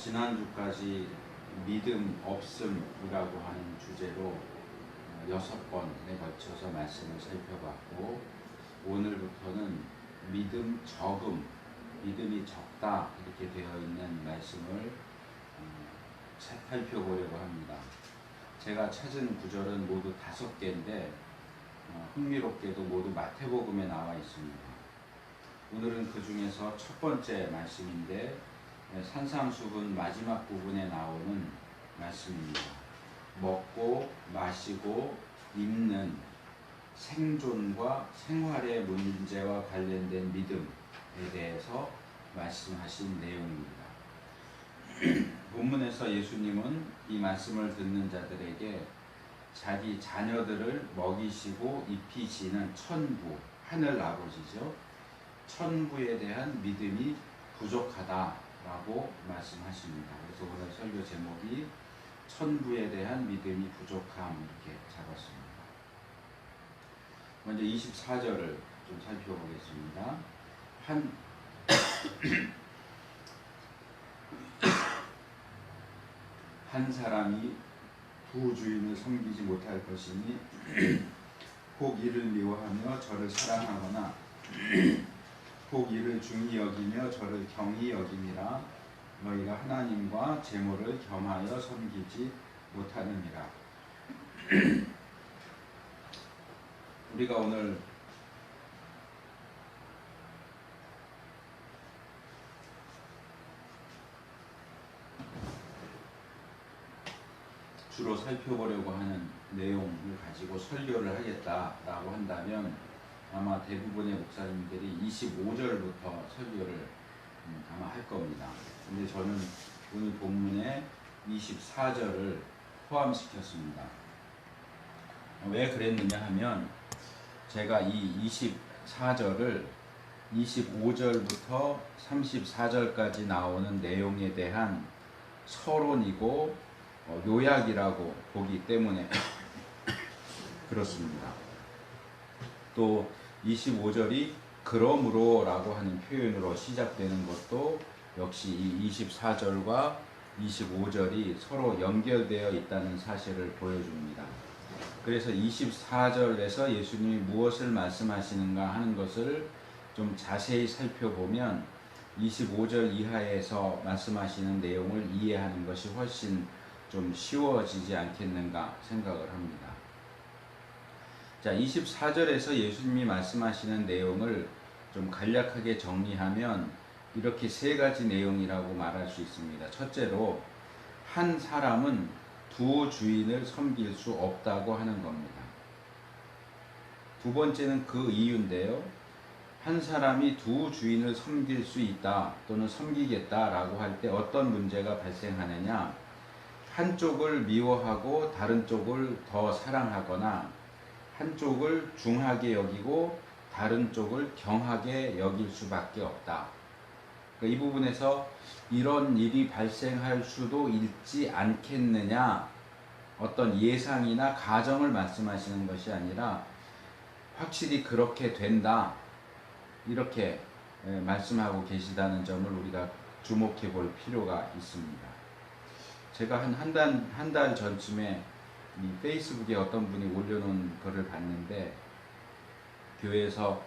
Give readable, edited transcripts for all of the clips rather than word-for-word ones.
지난주까지 믿음 없음이라고 하는 주제로 6번에 걸쳐서 말씀을 살펴봤고, 오늘부터는 믿음 적음, 믿음이 적다 이렇게 되어 있는 말씀을 살펴보려고 합니다. 제가 찾은 구절은 모두 5개인데 흥미롭게도 모두 마태복음에 나와 있습니다. 오늘은 그 중에서 첫 번째 말씀인데 산상수훈 마지막 부분에 나오는 말씀입니다. 먹고 마시고 입는 생존과 생활의 문제와 관련된 믿음에 대해서 말씀하신 내용입니다. 본문에서 예수님은 이 말씀을 듣는 자들에게 자기 자녀들을 먹이시고 입히시는 천부, 하늘 아버지죠. 천부에 대한 믿음이 부족하다라고 말씀하십니다. 그래서 오늘 설교 제목이 천부에 대한 믿음이 부족함 이렇게 잡았습니다. 먼저 24절을 좀 살펴보겠습니다. 한 사람이 두 주인을 섬기지 못할 것이니 혹 이를 미워하며 저를 사랑하거나 혹 이를 중히 여기며 저를 경히 여김이라. 너희가 하나님과 재물을 겸하여 섬기지 못하느니라. 우리가 오늘 주로 살펴보려고 하는 내용을 가지고 설교를 하겠다라고 한다면 아마 대부분의 목사님들이 25절부터 설교를 아마 할 겁니다. 근데 저는 오늘 본문에 24절을 포함시켰습니다. 왜 그랬느냐 하면 제가 이 24절을 25절부터 34절까지 나오는 내용에 대한 서론이고 요약이라고 보기 때문에 그렇습니다. 또 25절이 그러므로 라고 하는 표현으로 시작되는 것도 역시 이 24절과 25절이 서로 연결되어 있다는 사실을 보여줍니다. 그래서 24절에서 예수님이 무엇을 말씀하시는가 하는 것을 좀 자세히 살펴보면 25절 이하에서 말씀하시는 내용을 이해하는 것이 훨씬 좀 쉬워지지 않겠는가 생각을 합니다. 자, 24절에서 예수님이 말씀하시는 내용을 좀 간략하게 정리하면 이렇게 3가지 내용이라고 말할 수 있습니다. 첫째로, 한 사람은 두 주인을 섬길 수 없다고 하는 겁니다. 두 번째는 그 이유인데요. 한 사람이 두 주인을 섬길 수 있다 또는 섬기겠다라고 할 때 어떤 문제가 발생하느냐, 한쪽을 미워하고 다른 쪽을 더 사랑하거나 한쪽을 중하게 여기고 다른 쪽을 경하게 여길 수밖에 없다. 그러니까 이 부분에서 이런 일이 발생할 수도 있지 않겠느냐, 어떤 예상이나 가정을 말씀하시는 것이 아니라 확실히 그렇게 된다 이렇게 말씀하고 계시다는 점을 우리가 주목해 볼 필요가 있습니다. 제가 한 달 전쯤에 이 페이스북에 어떤 분이 올려놓은 글을 봤는데, 교회에서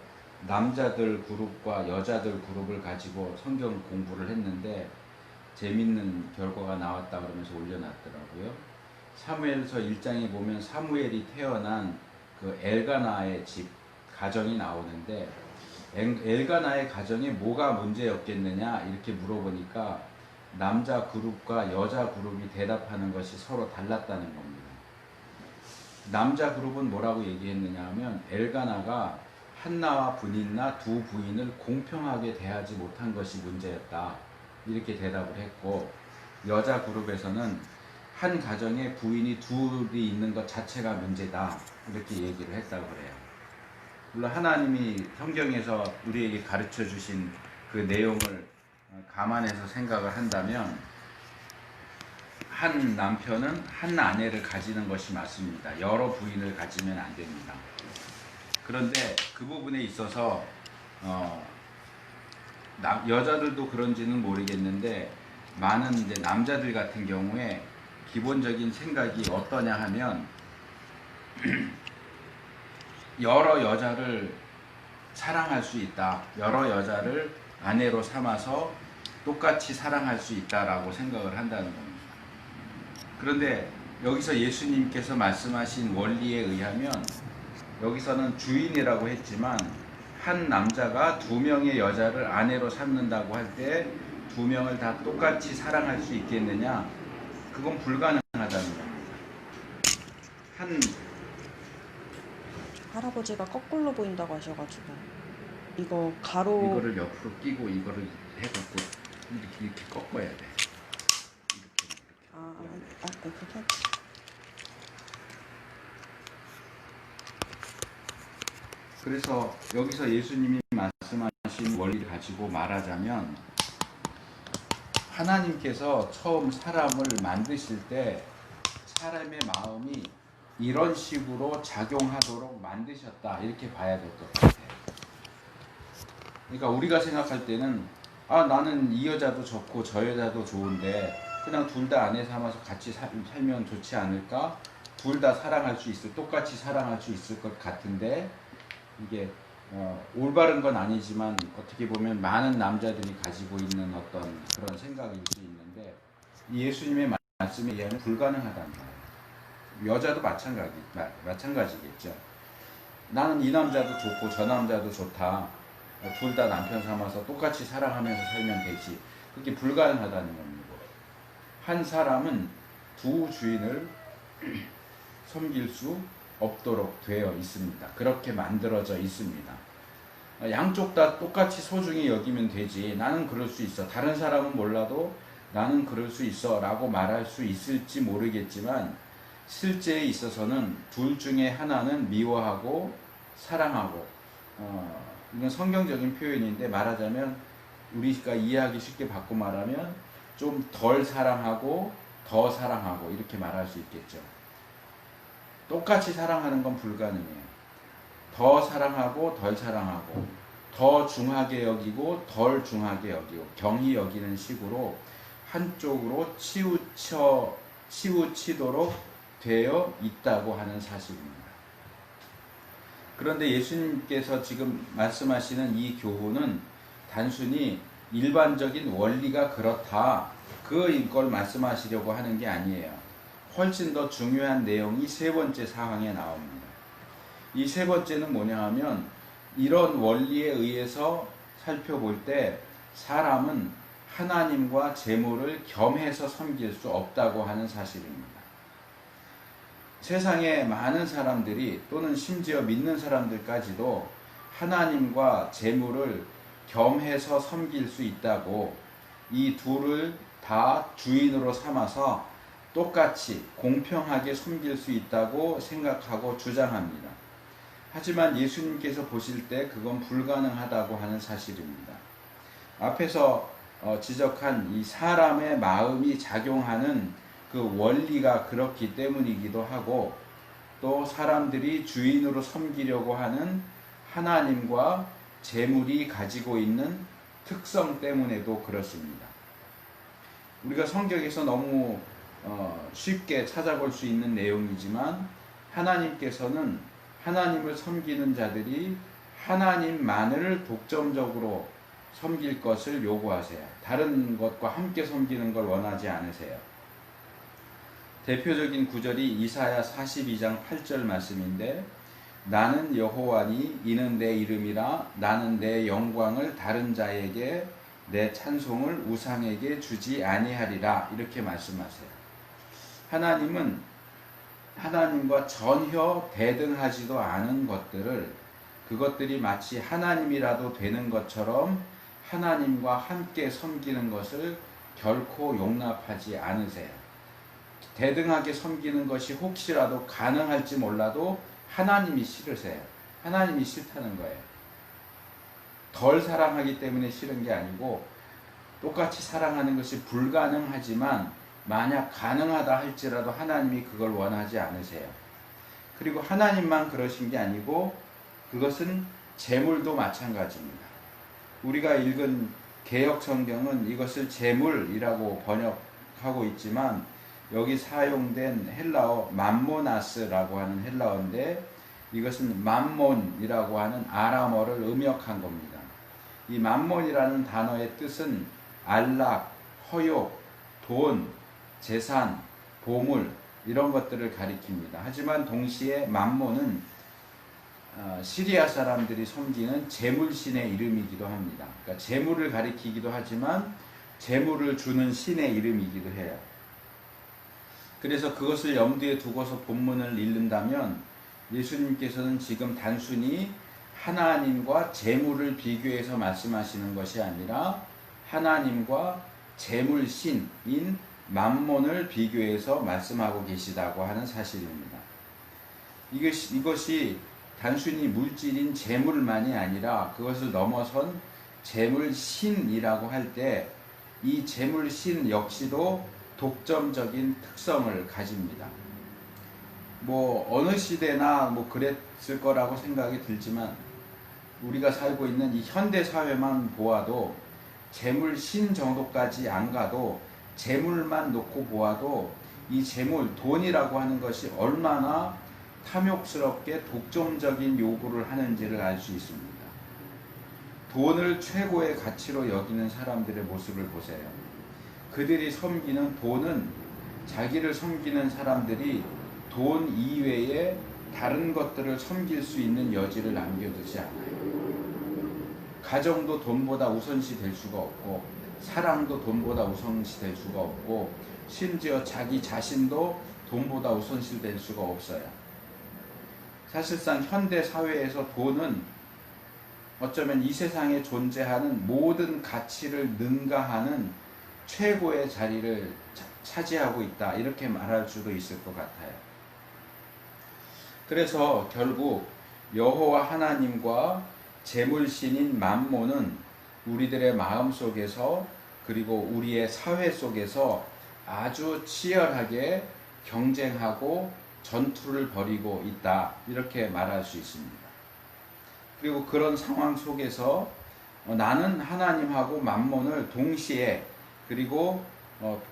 남자들 그룹과 여자들 그룹을 가지고 성경 공부를 했는데 재밌는 결과가 나왔다 그러면서 올려놨더라고요. 사무엘서 1장에 보면 사무엘이 태어난 그 엘가나의 집 가정이 나오는데, 엘가나의 가정에 뭐가 문제였겠느냐 이렇게 물어보니까 남자 그룹과 여자 그룹이 대답하는 것이 서로 달랐다는 겁니다. 남자 그룹은 뭐라고 얘기했느냐 하면 엘가나가 한나와 분인나 두 부인을 공평하게 대하지 못한 것이 문제였다 이렇게 대답을 했고, 여자 그룹에서는 한 가정에 부인이 둘이 있는 것 자체가 문제다 이렇게 얘기를 했다고 그래요. 물론 하나님이 성경에서 우리에게 가르쳐 주신 그 내용을 감안해서 생각을 한다면 한 남편은 한 아내를 가지는 것이 맞습니다. 여러 부인을 가지면 안 됩니다. 그런데 그 부분에 있어서 여자들도 그런지는 모르겠는데 많은 이제 남자들 같은 경우에 기본적인 생각이 어떠냐 하면 여러 여자를 사랑할 수 있다. 여러 여자를 아내로 삼아서 똑같이 사랑할 수 있다라고 생각을 한다는 겁니다. 그런데 여기서 예수님께서 말씀하신 원리에 의하면 여기서는 주인이라고 했지만 한 남자가 두 명의 여자를 아내로 삼는다고 할 때 두 명을 다 똑같이 사랑할 수 있겠느냐? 그건 불가능하다는 겁니다. 할아버지가 거꾸로 보인다고 하셔가지고 이거 가로 이거를 옆으로 끼고 이거를 해갖고 이렇게 꺾어야 돼. 그렇게 그래서 여기서 예수님이 말씀하신 원리를 가지고 말하자면 하나님께서 처음 사람을 만드실 때 사람의 마음이 이런 식으로 작용하도록 만드셨다 이렇게 봐야 될 것 같아요. 그러니까 우리가 생각할 때는 나는 이 여자도 좋고 저 여자도 좋은데 그냥 둘 다 아내 삼아서 같이 살면 좋지 않을까? 둘 다 사랑할 수 있을, 똑같이 사랑할 수 있을 것 같은데 이게 올바른 건 아니지만 어떻게 보면 많은 남자들이 가지고 있는 어떤 그런 생각일 수 있는데 이 예수님의 말씀에 의하면 불가능하다는 거예요. 여자도 마찬가지겠죠. 나는 이 남자도 좋고 저 남자도 좋다. 둘 다 남편 삼아서 똑같이 사랑하면서 살면 되지. 그게 불가능하다는 겁니다. 한 사람은 두 주인을 섬길 수 없도록 되어 있습니다. 그렇게 만들어져 있습니다. 양쪽 다 똑같이 소중히 여기면 되지. 나는 그럴 수 있어. 다른 사람은 몰라도 나는 그럴 수 있어 라고 말할 수 있을지 모르겠지만 실제에 있어서는 둘 중에 하나는 미워하고 사랑하고 이건 성경적인 표현인데 말하자면 우리가 이해하기 쉽게 바꿔 말하면 좀 덜 사랑하고 더 사랑하고 이렇게 말할 수 있겠죠. 똑같이 사랑하는 건 불가능해요. 더 사랑하고 덜 사랑하고 더 중하게 여기고 덜 중하게 여기고 경히 여기는 식으로 한쪽으로 치우치도록 되어 있다고 하는 사실입니다. 그런데 예수님께서 지금 말씀하시는 이 교훈은 단순히 일반적인 원리가 그렇다 그걸 말씀하시려고 하는 게 아니에요. 훨씬 더 중요한 내용이 세 번째 사항에 나옵니다. 이 세 번째는 뭐냐 하면 이런 원리에 의해서 살펴볼 때 사람은 하나님과 재물을 겸해서 섬길 수 없다고 하는 사실입니다. 세상에 많은 사람들이 또는 심지어 믿는 사람들까지도 하나님과 재물을 겸해서 섬길 수 있다고 이 둘을 다 주인으로 삼아서 똑같이 공평하게 섬길 수 있다고 생각하고 주장합니다. 하지만 예수님께서 보실 때 그건 불가능하다고 하는 사실입니다. 앞에서 지적한 이 사람의 마음이 작용하는 그 원리가 그렇기 때문이기도 하고 또 사람들이 주인으로 섬기려고 하는 하나님과 재물이 가지고 있는 특성 때문에도 그렇습니다. 우리가 성경에서 너무 쉽게 찾아볼 수 있는 내용이지만 하나님께서는 하나님을 섬기는 자들이 하나님만을 독점적으로 섬길 것을 요구하세요. 다른 것과 함께 섬기는 걸 원하지 않으세요. 대표적인 구절이 이사야 42장 8절 말씀인데 나는 여호와니 이는 내 이름이라 나는 내 영광을 다른 자에게 내 찬송을 우상에게 주지 아니하리라 이렇게 말씀하세요. 하나님은 하나님과 전혀 대등하지도 않은 것들을 그것들이 마치 하나님이라도 되는 것처럼 하나님과 함께 섬기는 것을 결코 용납하지 않으세요. 대등하게 섬기는 것이 혹시라도 가능할지 몰라도 하나님이 싫으세요. 하나님이 싫다는 거예요. 덜 사랑하기 때문에 싫은 게 아니고 똑같이 사랑하는 것이 불가능하지만 만약 가능하다 할지라도 하나님이 그걸 원하지 않으세요. 그리고 하나님만 그러신 게 아니고 그것은 재물도 마찬가지입니다. 우리가 읽은 개역 성경은 이것을 재물이라고 번역하고 있지만 여기 사용된 헬라어 맘모나스라고 하는 헬라어인데 이것은 맘몬이라고 하는 아람어를 음역한 겁니다. 이 맘몬이라는 단어의 뜻은 안락, 허욕, 돈, 재산, 보물 이런 것들을 가리킵니다. 하지만 동시에 맘몬은 시리아 사람들이 섬기는 재물신의 이름이기도 합니다. 그러니까 재물을 가리키기도 하지만 재물을 주는 신의 이름이기도 해요. 그래서 그것을 염두에 두고서 본문을 읽는다면 예수님께서는 지금 단순히 하나님과 재물을 비교해서 말씀하시는 것이 아니라 하나님과 재물신인 맘몬을 비교해서 말씀하고 계시다고 하는 사실입니다. 이것이 단순히 물질인 재물만이 아니라 그것을 넘어선 재물신이라고 할 때 이 재물신 역시도 독점적인 특성을 가집니다. 어느 시대나 그랬을 거라고 생각이 들지만 우리가 살고 있는 이 현대 사회만 보아도 재물신 정도까지 안 가도 재물만 놓고 보아도 이 재물, 돈이라고 하는 것이 얼마나 탐욕스럽게 독점적인 요구를 하는지를 알 수 있습니다. 돈을 최고의 가치로 여기는 사람들의 모습을 보세요. 그들이 섬기는 돈은 자기를 섬기는 사람들이 돈 이외에 다른 것들을 섬길 수 있는 여지를 남겨두지 않아요. 가정도 돈보다 우선시 될 수가 없고 사랑도 돈보다 우선시 될 수가 없고 심지어 자기 자신도 돈보다 우선시 될 수가 없어요. 사실상 현대 사회에서 돈은 어쩌면 이 세상에 존재하는 모든 가치를 능가하는 최고의 자리를 차지하고 있다, 이렇게 말할 수도 있을 것 같아요. 그래서 결국 여호와 하나님과 재물신인 맘몬은 우리들의 마음 속에서 그리고 우리의 사회 속에서 아주 치열하게 경쟁하고 전투를 벌이고 있다, 이렇게 말할 수 있습니다. 그리고 그런 상황 속에서 나는 하나님하고 맘몬을 동시에 그리고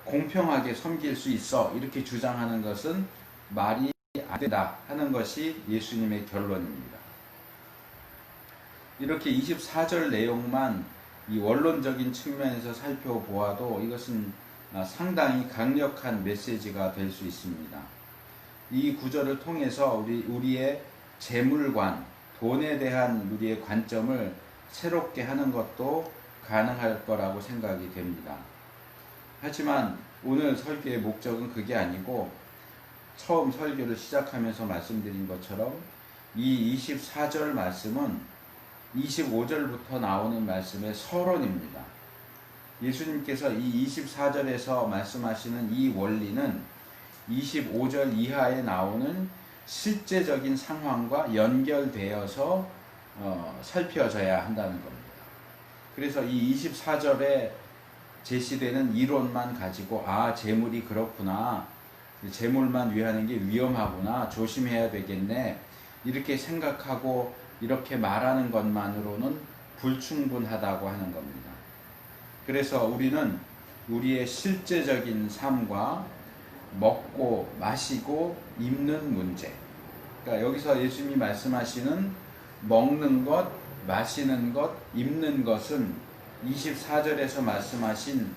공평하게 섬길 수 있어, 이렇게 주장하는 것은 말이 안 된다 하는 것이 예수님의 결론입니다. 이렇게 24절 내용만 이 원론적인 측면에서 살펴보아도 이것은 상당히 강력한 메시지가 될 수 있습니다. 이 구절을 통해서 우리의 재물관, 돈에 대한 우리의 관점을 새롭게 하는 것도 가능할 거라고 생각이 됩니다. 하지만 오늘 설교의 목적은 그게 아니고 처음 설교를 시작하면서 말씀드린 것처럼 이 24절 말씀은 25절부터 나오는 말씀의 서론입니다. 예수님께서 이 24절에서 말씀하시는 이 원리는 25절 이하에 나오는 실제적인 상황과 연결되어서 살펴져야 한다는 겁니다. 그래서 이 24절에 제시되는 이론만 가지고 재물이 그렇구나, 재물만 위하는 게 위험하구나, 조심해야 되겠네, 이렇게 생각하고 이렇게 말하는 것만으로는 불충분하다고 하는 겁니다. 그래서 우리는 우리의 실제적인 삶과 먹고 마시고 입는 문제, 그러니까 여기서 예수님이 말씀하시는 먹는 것, 마시는 것, 입는 것은 24절에서 말씀하신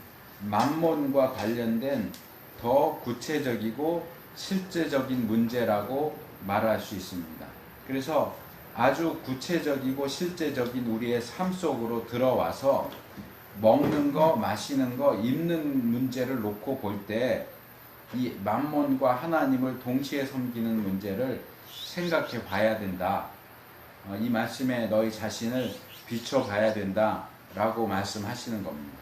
맘몬과 관련된 더 구체적이고 실제적인 문제라고 말할 수 있습니다. 그래서 아주 구체적이고 실제적인 우리의 삶 속으로 들어와서 먹는 거, 마시는 거, 입는 문제를 놓고 볼 때 이 맘몬과 하나님을 동시에 섬기는 문제를 생각해 봐야 된다. 이 말씀에 너희 자신을 비춰봐야 된다 라고 말씀하시는 겁니다.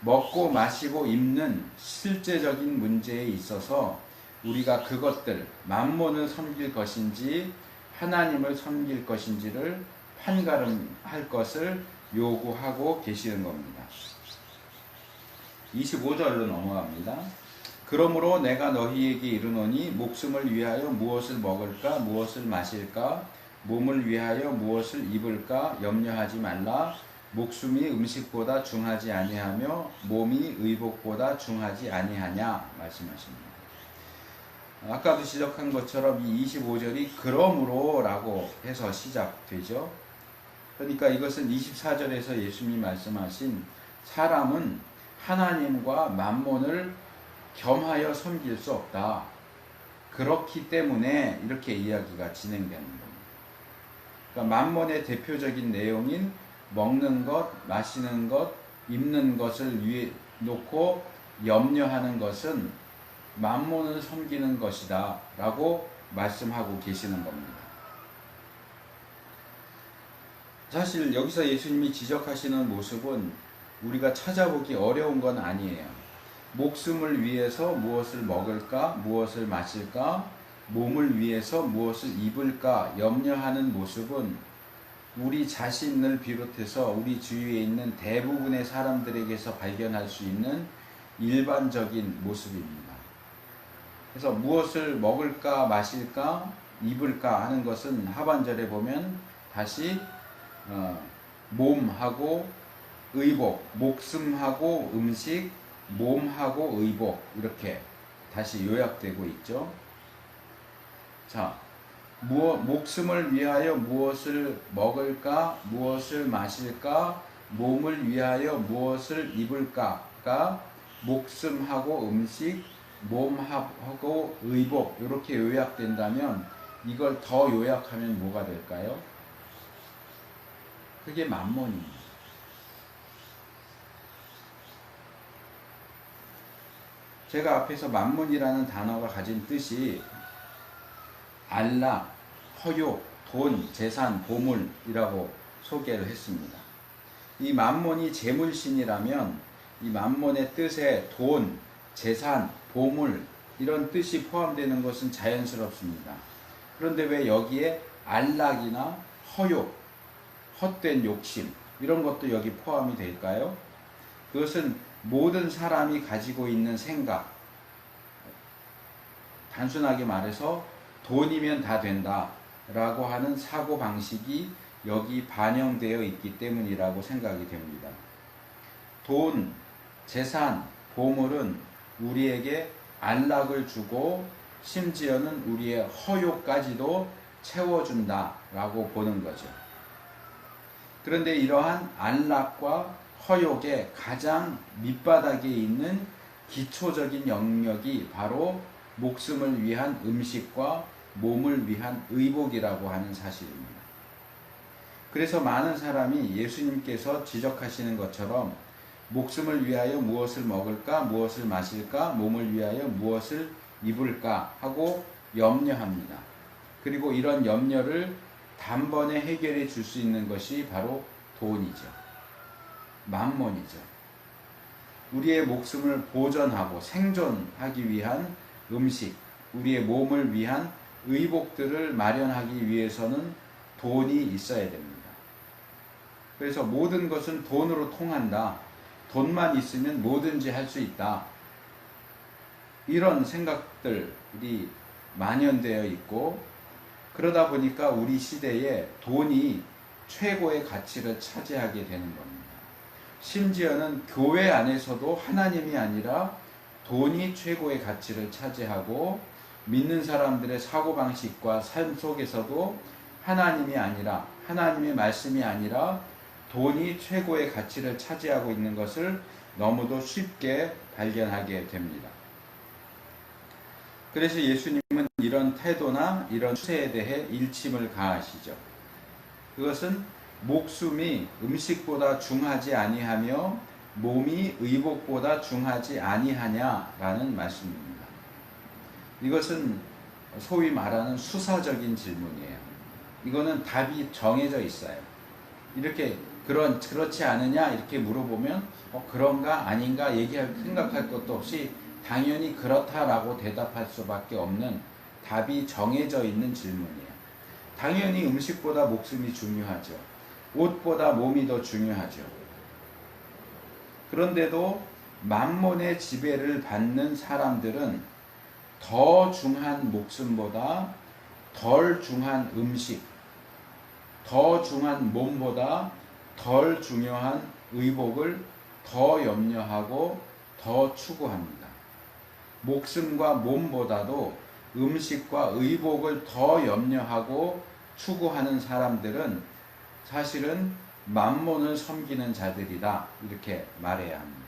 먹고 마시고 입는 실제적인 문제에 있어서 우리가 그것들, 맘몬을 섬길 것인지 하나님을 섬길 것인지를 판가름할 것을 요구하고 계시는 겁니다. 25절로 넘어갑니다. 그러므로 내가 너희에게 이르노니 목숨을 위하여 무엇을 먹을까 무엇을 마실까 몸을 위하여 무엇을 입을까 염려하지 말라. 목숨이 음식보다 중하지 아니하며 몸이 의복보다 중하지 아니하냐 말씀하십니다. 아까도 지적한 것처럼 이 25절이 그러므로 라고 해서 시작되죠. 그러니까 이것은 24절에서 예수님이 말씀하신 사람은 하나님과 만몬을 겸하여 섬길 수 없다. 그렇기 때문에 이렇게 이야기가 진행되는 겁니다. 그러니까 만몬의 대표적인 내용인 먹는 것, 마시는 것, 입는 것을 위해 놓고 염려하는 것은 만몬을 섬기는 것이다 라고 말씀하고 계시는 겁니다. 사실 여기서 예수님이 지적하시는 모습은 우리가 찾아보기 어려운 건 아니에요. 목숨을 위해서 무엇을 먹을까, 무엇을 마실까, 몸을 위해서 무엇을 입을까 염려하는 모습은 우리 자신을 비롯해서 우리 주위에 있는 대부분의 사람들에게서 발견할 수 있는 일반적인 모습입니다. 그래서 무엇을 먹을까, 마실까, 입을까 하는 것은 하반절에 보면 다시 몸하고 의복, 목숨하고 음식, 몸하고 의복 이렇게 다시 요약되고 있죠. 자, 목숨을 위하여 무엇을 먹을까, 무엇을 마실까, 몸을 위하여 무엇을 입을까가 목숨하고 음식, 몸하고 의복 이렇게 요약된다면 이걸 더 요약하면 뭐가 될까요? 그게 만몬입니다. 제가 앞에서 만몬이라는 단어가 가진 뜻이 안락, 허욕, 돈, 재산, 보물이라고 소개를 했습니다. 이 만몬이 재물신이라면 이 만몬의 뜻에 돈, 재산, 보물 이런 뜻이 포함되는 것은 자연스럽습니다. 그런데 왜 여기에 안락이나 허욕, 헛된 욕심 이런 것도 여기 포함이 될까요? 그것은 모든 사람이 가지고 있는 생각, 단순하게 말해서 돈이면 다 된다 라고 하는 사고방식이 여기 반영되어 있기 때문이라고 생각이 됩니다. 돈, 재산, 보물은 우리에게 안락을 주고 심지어는 우리의 허욕까지도 채워준다 라고 보는 거죠. 그런데 이러한 안락과 허욕의 가장 밑바닥에 있는 기초적인 영역이 바로 목숨을 위한 음식과 몸을 위한 의복이라고 하는 사실입니다. 그래서 많은 사람이 예수님께서 지적하시는 것처럼 목숨을 위하여 무엇을 먹을까, 무엇을 마실까, 몸을 위하여 무엇을 입을까 하고 염려합니다. 그리고 이런 염려를 단번에 해결해 줄 수 있는 것이 바로 돈이죠. 만몬이죠. 우리의 목숨을 보존하고 생존하기 위한 음식, 우리의 몸을 위한 의복들을 마련하기 위해서는 돈이 있어야 됩니다. 그래서 모든 것은 돈으로 통한다. 돈만 있으면 뭐든지 할 수 있다. 이런 생각들이 만연되어 있고 그러다 보니까 우리 시대에 돈이 최고의 가치를 차지하게 되는 겁니다. 심지어는 교회 안에서도 하나님이 아니라 돈이 최고의 가치를 차지하고 믿는 사람들의 사고방식과 삶 속에서도 하나님이 아니라 하나님의 말씀이 아니라 돈이 최고의 가치를 차지하고 있는 것을 너무도 쉽게 발견하게 됩니다. 그래서 예수님은 이런 태도나 이런 추세에 대해 일침을 가하시죠. 그것은 목숨이 음식보다 중하지 아니하며 몸이 의복보다 중하지 아니하냐라는 말씀입니다. 이것은 소위 말하는 수사적인 질문이에요. 이거는 답이 정해져 있어요. 이렇게 그렇지 않으냐 이렇게 물어보면 그런가 아닌가 생각할 것도 없이 당연히 그렇다라고 대답할 수밖에 없는 답이 정해져 있는 질문이에요. 당연히 음식보다 목숨이 중요하죠. 옷보다 몸이 더 중요하죠. 그런데도 만몬의 지배를 받는 사람들은 더 중한 목숨보다 덜 중한 음식, 더 중한 몸보다 덜 중요한 의복을 더 염려하고 더 추구합니다. 목숨과 몸보다도 음식과 의복을 더 염려하고 추구하는 사람들은 사실은 만몬을 섬기는 자들이다, 이렇게 말해야 합니다.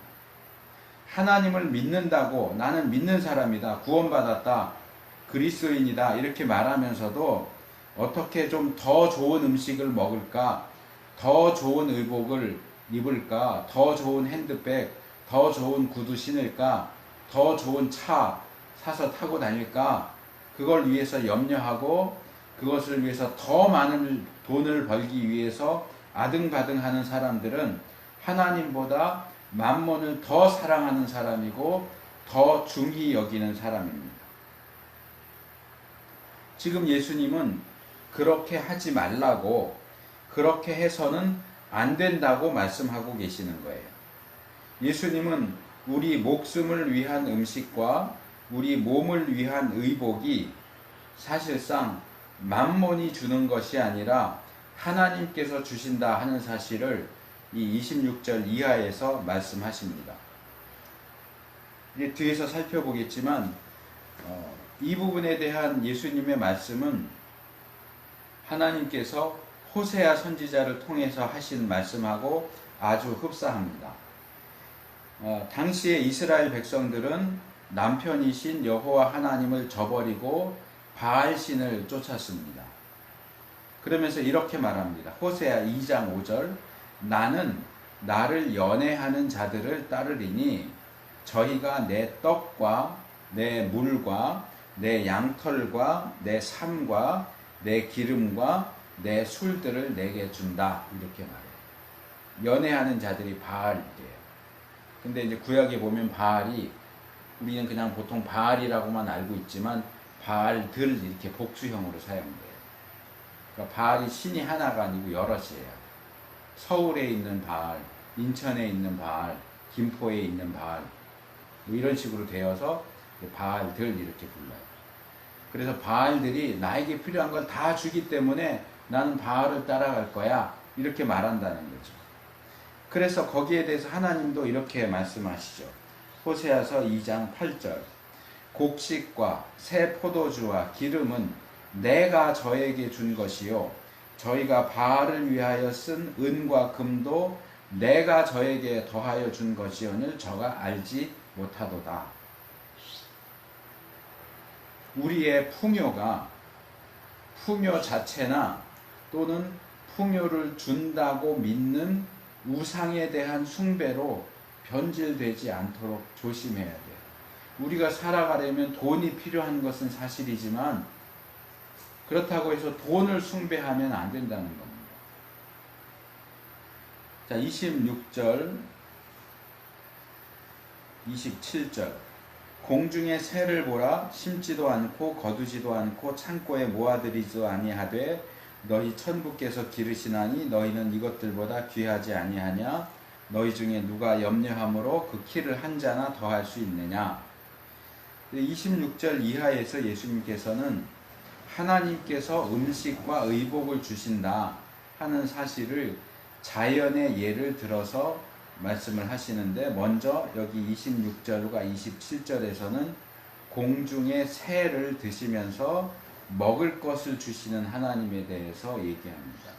하나님을 믿는다고 나는 믿는 사람이다, 구원받았다, 그리스도인이다 이렇게 말하면서도 어떻게 좀 더 좋은 음식을 먹을까, 더 좋은 의복을 입을까, 더 좋은 핸드백, 더 좋은 구두 신을까, 더 좋은 차 사서 타고 다닐까, 그걸 위해서 염려하고 그것을 위해서 더 많은 돈을 벌기 위해서 아등바등하는 사람들은 하나님보다 만몬을 더 사랑하는 사람이고 더 중히 여기는 사람입니다. 지금 예수님은 그렇게 하지 말라고, 그렇게 해서는 안 된다고 말씀하고 계시는 거예요. 예수님은 우리 목숨을 위한 음식과 우리 몸을 위한 의복이 사실상 만몬이 주는 것이 아니라 하나님께서 주신다 하는 사실을 이 26절 이하에서 말씀하십니다. 이제 뒤에서 살펴보겠지만 이 부분에 대한 예수님의 말씀은 하나님께서 호세아 선지자를 통해서 하신 말씀하고 아주 흡사합니다. 당시에 이스라엘 백성들은 남편이신 여호와 하나님을 저버리고 바알신을 쫓았습니다. 그러면서 이렇게 말합니다. 호세아 2장 5절, 나는 나를 연애하는 자들을 따르리니 저희가 내 떡과 내 물과 내 양털과 내 삶과 내 기름과 내 술들을 내게 준다, 이렇게 말해요. 연애하는 자들이 바알이에요. 근데 이제 구약에 보면 바알이, 우리는 그냥 보통 바알이라고만 알고 있지만 바알들 이렇게 복수형으로 사용돼요. 그러니까 바알이 신이 하나가 아니고 여럿이에요. 서울에 있는 바알, 인천에 있는 바알, 김포에 있는 바알, 뭐 이런 식으로 되어서 바알들 이렇게 불러요. 그래서 바알들이 나에게 필요한 걸 다 주기 때문에 나는 바알을 따라갈 거야, 이렇게 말한다는 거죠. 그래서 거기에 대해서 하나님도 이렇게 말씀하시죠. 호세아서 2장 8절, 곡식과 새 포도주와 기름은 내가 저에게 준 것이요 저희가 바알을 위하여 쓴 은과 금도 내가 저에게 더하여 준 것이오늘 저가 알지 못하도다. 우리의 풍요가 풍요 자체나 또는 풍요를 준다고 믿는 우상에 대한 숭배로 변질되지 않도록 조심해야 돼요. 우리가 살아가려면 돈이 필요한 것은 사실이지만 그렇다고 해서 돈을 숭배하면 안 된다는 겁니다. 자, 26절, 27절. 공중의 새를 보라, 심지도 않고 거두지도 않고 창고에 모아들이지도 아니하되 너희 천부께서 기르시나니 너희는 이것들보다 귀하지 아니하냐? 너희 중에 누가 염려함으로 그 키를 한 자나 더할 수 있느냐? 26절 이하에서 예수님께서는 하나님께서 음식과 의복을 주신다 하는 사실을 자연의 예를 들어서 말씀을 하시는데, 먼저 여기 26절과 27절에서는 공중의 새를 드시면서 먹을 것을 주시는 하나님에 대해서 얘기합니다.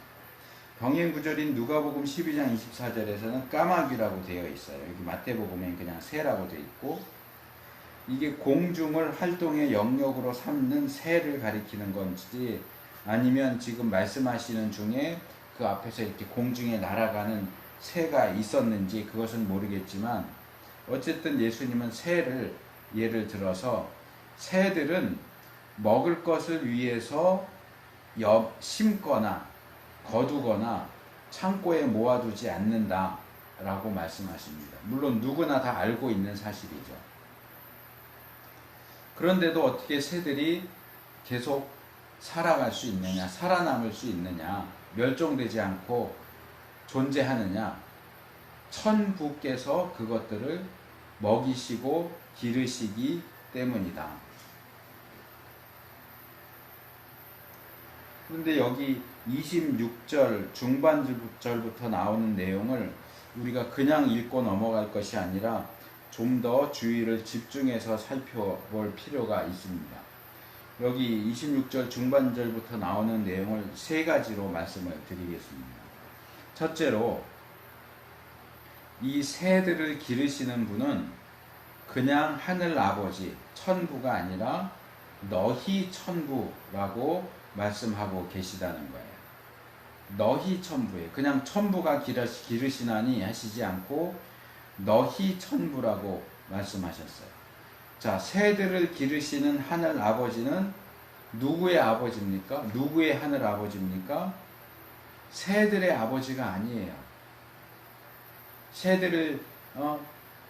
병행 구절인 누가복음 12장 24절에서는 까마귀라고 되어 있어요. 여기 마태복음엔 그냥 새라고 되어 있고, 이게 공중을 활동의 영역으로 삼는 새를 가리키는 건지 아니면 지금 말씀하시는 중에 그 앞에서 이렇게 공중에 날아가는 새가 있었는지 그것은 모르겠지만, 어쨌든 예수님은 새를 예를 들어서 새들은 먹을 것을 위해서 심거나 거두거나 창고에 모아두지 않는다 라고 말씀하십니다. 물론 누구나 다 알고 있는 사실이죠. 그런데도 어떻게 새들이 계속 살아갈 수 있느냐, 살아남을 수 있느냐, 멸종되지 않고 존재하느냐? 천부께서 그것들을 먹이시고 기르시기 때문이다. 그런데 여기 26절 중반절부터 나오는 내용을 우리가 그냥 읽고 넘어갈 것이 아니라 좀 더 주의를 집중해서 살펴볼 필요가 있습니다. 여기 26절 중반절부터 나오는 내용을 세 가지로 말씀을 드리겠습니다. 첫째로, 이 새들을 기르시는 분은 그냥 하늘 아버지, 천부가 아니라 너희 천부라고 말씀하고 계시다는 거예요. 너희 천부에 그냥 천부가 기르시나니 하시지 않고 너희 천부라고 말씀하셨어요. 자, 새들을 기르시는 하늘 아버지는 누구의 아버지입니까? 누구의 하늘 아버지입니까? 새들의 아버지가 아니에요.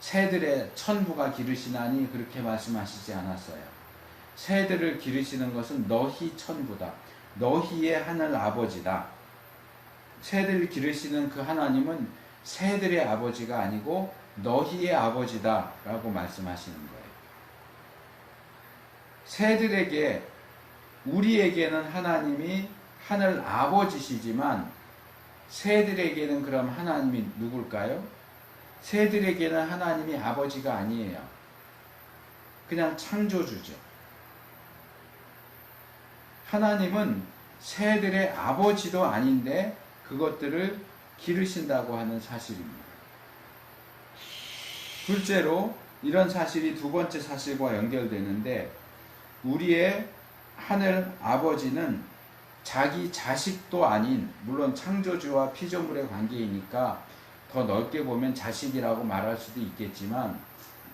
새들의 천부가 기르시나니 그렇게 말씀하시지 않았어요. 새들을 기르시는 것은 너희 천부다. 너희의 하늘 아버지다. 새들을 기르시는 그 하나님은 새들의 아버지가 아니고 너희의 아버지다 라고 말씀하시는 거예요. 새들에게, 우리에게는 하나님이 하늘 아버지시지만 새들에게는 그럼 하나님이 누굴까요? 새들에게는 하나님이 아버지가 아니에요. 그냥 창조주죠. 하나님은 새들의 아버지도 아닌데 그것들을 기르신다고 하는 사실입니다. 둘째로, 이런 사실이 두 번째 사실과 연결되는데, 우리의 하늘 아버지는 자기 자식도 아닌, 물론 창조주와 피조물의 관계이니까 더 넓게 보면 자식이라고 말할 수도 있겠지만,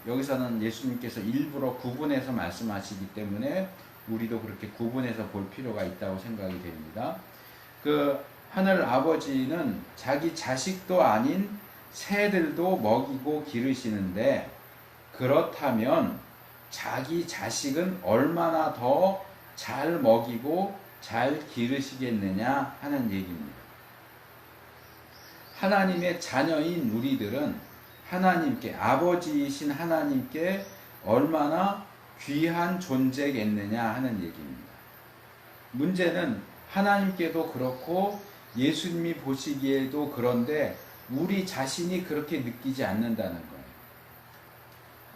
여기서는 예수님께서 일부러 구분해서 말씀하시기 때문에 우리도 그렇게 구분해서 볼 필요가 있다고 생각이 됩니다. 그 하늘 아버지는 자기 자식도 아닌 새들도 먹이고 기르시는데, 그렇다면 자기 자식은 얼마나 더 잘 먹이고 잘 기르시겠느냐 하는 얘기입니다. 하나님의 자녀인 우리들은 하나님께, 아버지이신 하나님께 얼마나 귀한 존재겠느냐 하는 얘기입니다. 문제는 하나님께도 그렇고 예수님이 보시기에도 그런데 우리 자신이 그렇게 느끼지 않는다는 거예요.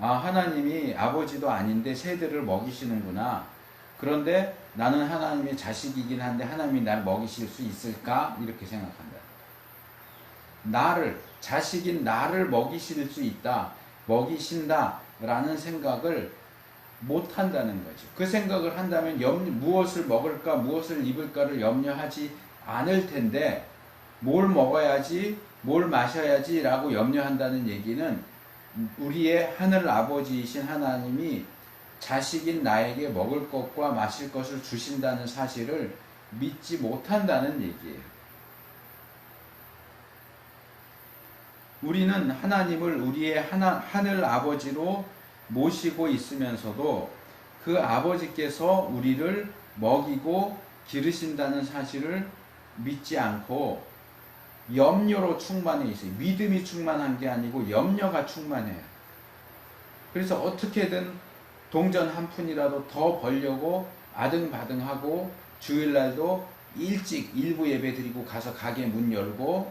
아, 하나님이 아버지도 아닌데 새들을 먹이시는구나. 그런데 나는 하나님의 자식이긴 한데 하나님이 날 먹이실 수 있을까? 이렇게 생각한다. 자식인 나를 먹이실 수 있다, 먹이신다 라는 생각을 못 한다는 거죠. 그 생각을 한다면 무엇을 먹을까, 무엇을 입을까를 염려하지 않을 텐데, 뭘 먹어야지, 뭘 마셔야지 라고 염려한다는 얘기는 우리의 하늘 아버지이신 하나님이 자식인 나에게 먹을 것과 마실 것을 주신다는 사실을 믿지 못한다는 얘기예요. 우리는 하나님을 우리의 하늘 아버지로 모시고 있으면서도 그 아버지께서 우리를 먹이고 기르신다는 사실을 믿지 않고 염려로 충만해 있어요. 믿음이 충만한 게 아니고 염려가 충만해요. 그래서 어떻게든 동전 한 푼이라도 더 벌려고 아등바등하고 주일날도 일찍 일부 예배 드리고 가서 가게 문 열고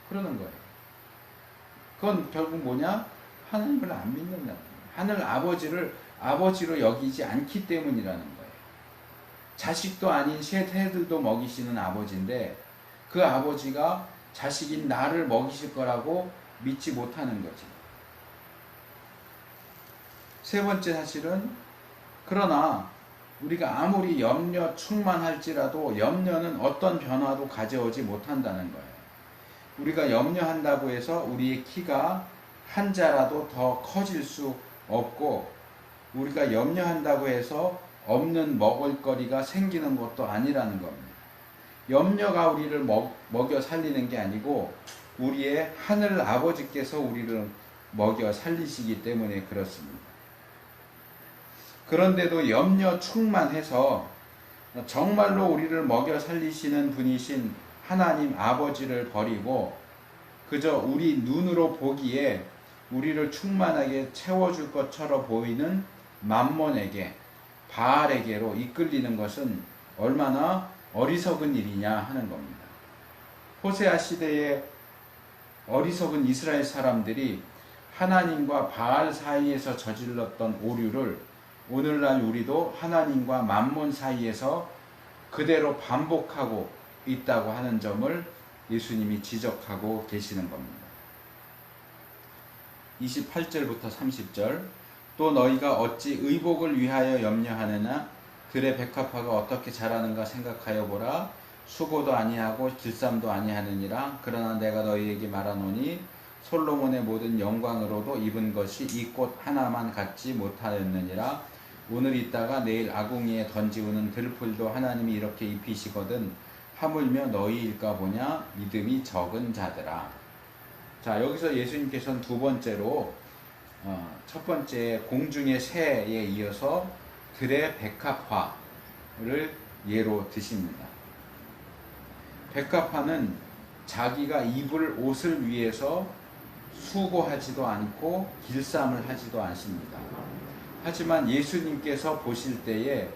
그러는 거예요. 그건 결국 뭐냐? 하나님을 안 믿는다는 거예요. 하늘 아버지를 아버지로 여기지 않기 때문이라는 거예요. 자식도 아닌 새들도 먹이시는 아버지인데 그 아버지가 자식인 나를 먹이실 거라고 믿지 못하는 거지. 세 번째 사실은, 그러나 우리가 아무리 염려 충만할지라도 염려는 어떤 변화도 가져오지 못한다는 거예요. 우리가 염려한다고 해서 우리의 키가 한 자라도 더 커질 수 없고, 우리가 염려한다고 해서 없는 먹을거리가 생기는 것도 아니라는 겁니다. 염려가 우리를 먹여 살리는 게 아니고 우리의 하늘 아버지께서 우리를 먹여 살리시기 때문에 그렇습니다. 그런데도 염려 충만해서 정말로 우리를 먹여 살리시는 분이신 하나님 아버지를 버리고 그저 우리 눈으로 보기에 우리를 충만하게 채워줄 것처럼 보이는 맘몬에게, 바알에게로 이끌리는 것은 얼마나 어리석은 일이냐 하는 겁니다. 호세아 시대에 어리석은 이스라엘 사람들이 하나님과 바알 사이에서 저질렀던 오류를 오늘날 우리도 하나님과 만몬 사이에서 그대로 반복하고 있다고 하는 점을 예수님이 지적하고 계시는 겁니다. 28절부터 30절. 또 너희가 어찌 의복을 위하여 염려하느냐? 들의 백합화가 어떻게 자라는가 생각하여 보라. 수고도 아니하고 길쌈도 아니하느니라. 그러나 내가 너희에게 말하노니 솔로몬의 모든 영광으로도 입은 것이 이 꽃 하나만 갖지 못하였느니라. 오늘 있다가 내일 아궁이에 던지우는 들풀도 하나님이 이렇게 입히시거든 하물며 너희일까 보냐 믿음이 적은 자들아. 자, 여기서 예수님께서는 두 번째로 첫 번째 공중의 새에 이어서 들의 백합화를 예로 드십니다. 백합화는 자기가 입을 옷을 위해서 수고하지도 않고 길쌈을 하지도 않습니다. 하지만 예수님께서 보실 때에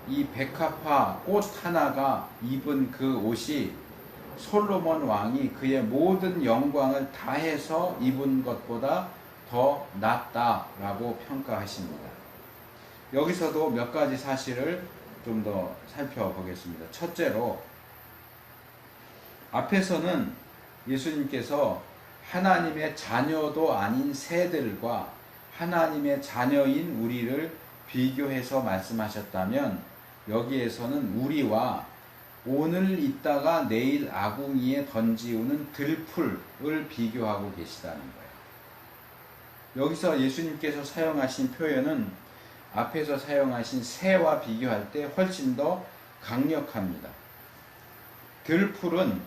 이 백합화 꽃 하나가 입은 그 옷이 솔로몬 왕이 그의 모든 영광을 다해서 입은 것보다 더 낫다라고 평가하십니다. 여기서도 몇 가지 사실을 좀 더 살펴보겠습니다. 첫째로, 앞에서는 예수님께서 하나님의 자녀도 아닌 새들과 하나님의 자녀인 우리를 비교해서 말씀하셨다면, 여기에서는 우리와 오늘 있다가 내일 아궁이에 던지우는 들풀을 비교하고 계시다는 거예요. 여기서 예수님께서 사용하신 표현은 앞에서 사용하신 새와 비교할 때 훨씬 더 강력합니다. 들풀은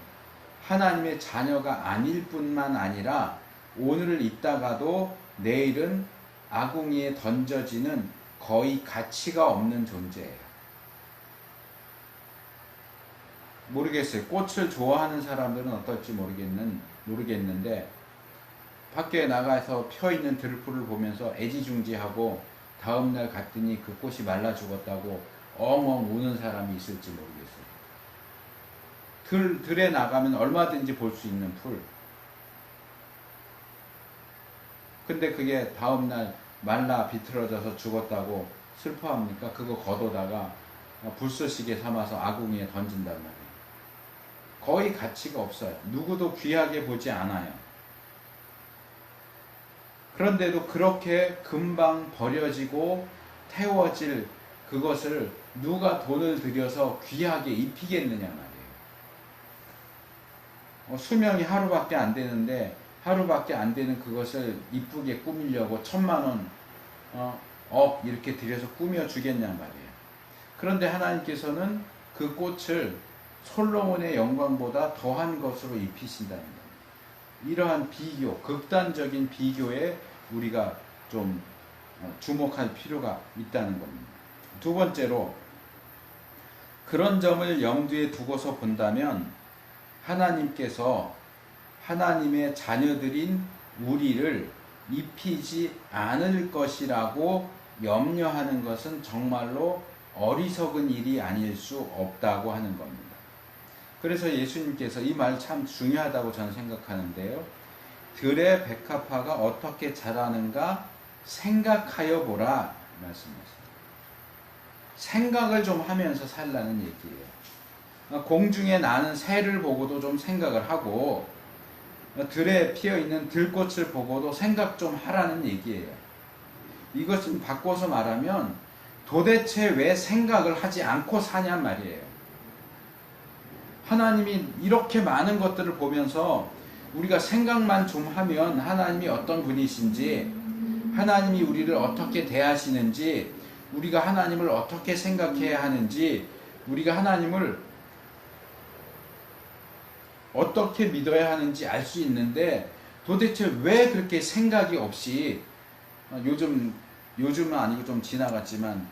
하나님의 자녀가 아닐 뿐만 아니라 오늘을 있다가도 내일은 아궁이에 던져지는 거의 가치가 없는 존재예요. 모르겠어요. 꽃을 좋아하는 사람들은 어떨지 모르겠는데 밖에 나가서 펴있는 들풀을 보면서 애지중지하고 다음날 갔더니 그 꽃이 말라 죽었다고 엉엉 우는 사람이 있을지 모르겠어요. 들에 나가면 얼마든지 볼 수 있는 풀. 근데 그게 다음날 말라 비틀어져서 죽었다고 슬퍼합니까? 그거 걷어다가 불쏘시개 삼아서 아궁이에 던진단 말이에요. 거의 가치가 없어요. 누구도 귀하게 보지 않아요. 그런데도 그렇게 금방 버려지고 태워질 그것을 누가 돈을 들여서 귀하게 입히겠느냐 말이에요. 수명이 하루밖에 안 되는데 하루밖에 안 되는 그것을 이쁘게 꾸미려고 1,000만 원 이렇게 들여서 꾸며주겠냐 말이에요. 그런데 하나님께서는 그 꽃을 솔로몬의 영광보다 더한 것으로 입히신다는 겁니다. 이러한 비교, 극단적인 비교에 우리가 좀 주목할 필요가 있다는 겁니다. 두 번째로, 그런 점을 염두에 두고서 본다면 하나님께서 하나님의 자녀들인 우리를 입히지 않을 것이라고 염려하는 것은 정말로 어리석은 일이 아닐 수 없다고 하는 겁니다. 그래서 예수님께서 이 말 참 중요하다고 저는 생각하는데요. 들의 백합화가 어떻게 자라는가 생각하여 보라 말씀하셨어요. 생각을 좀 하면서 살라는 얘기예요. 공중에 나는 새를 보고도 좀 생각을 하고 들에 피어있는 들꽃을 보고도 생각 좀 하라는 얘기예요. 이것은 바꿔서 말하면 도대체 왜 생각을 하지 않고 사냔 말이에요. 하나님이 이렇게 많은 것들을 보면서 우리가 생각만 좀 하면 하나님이 어떤 분이신지, 하나님이 우리를 어떻게 대하시는지, 우리가 하나님을 어떻게 생각해야 하는지, 우리가 하나님을 어떻게 믿어야 하는지 알 수 있는데 도대체 왜 그렇게 생각이 없이 요즘은 아니고 좀 지나갔지만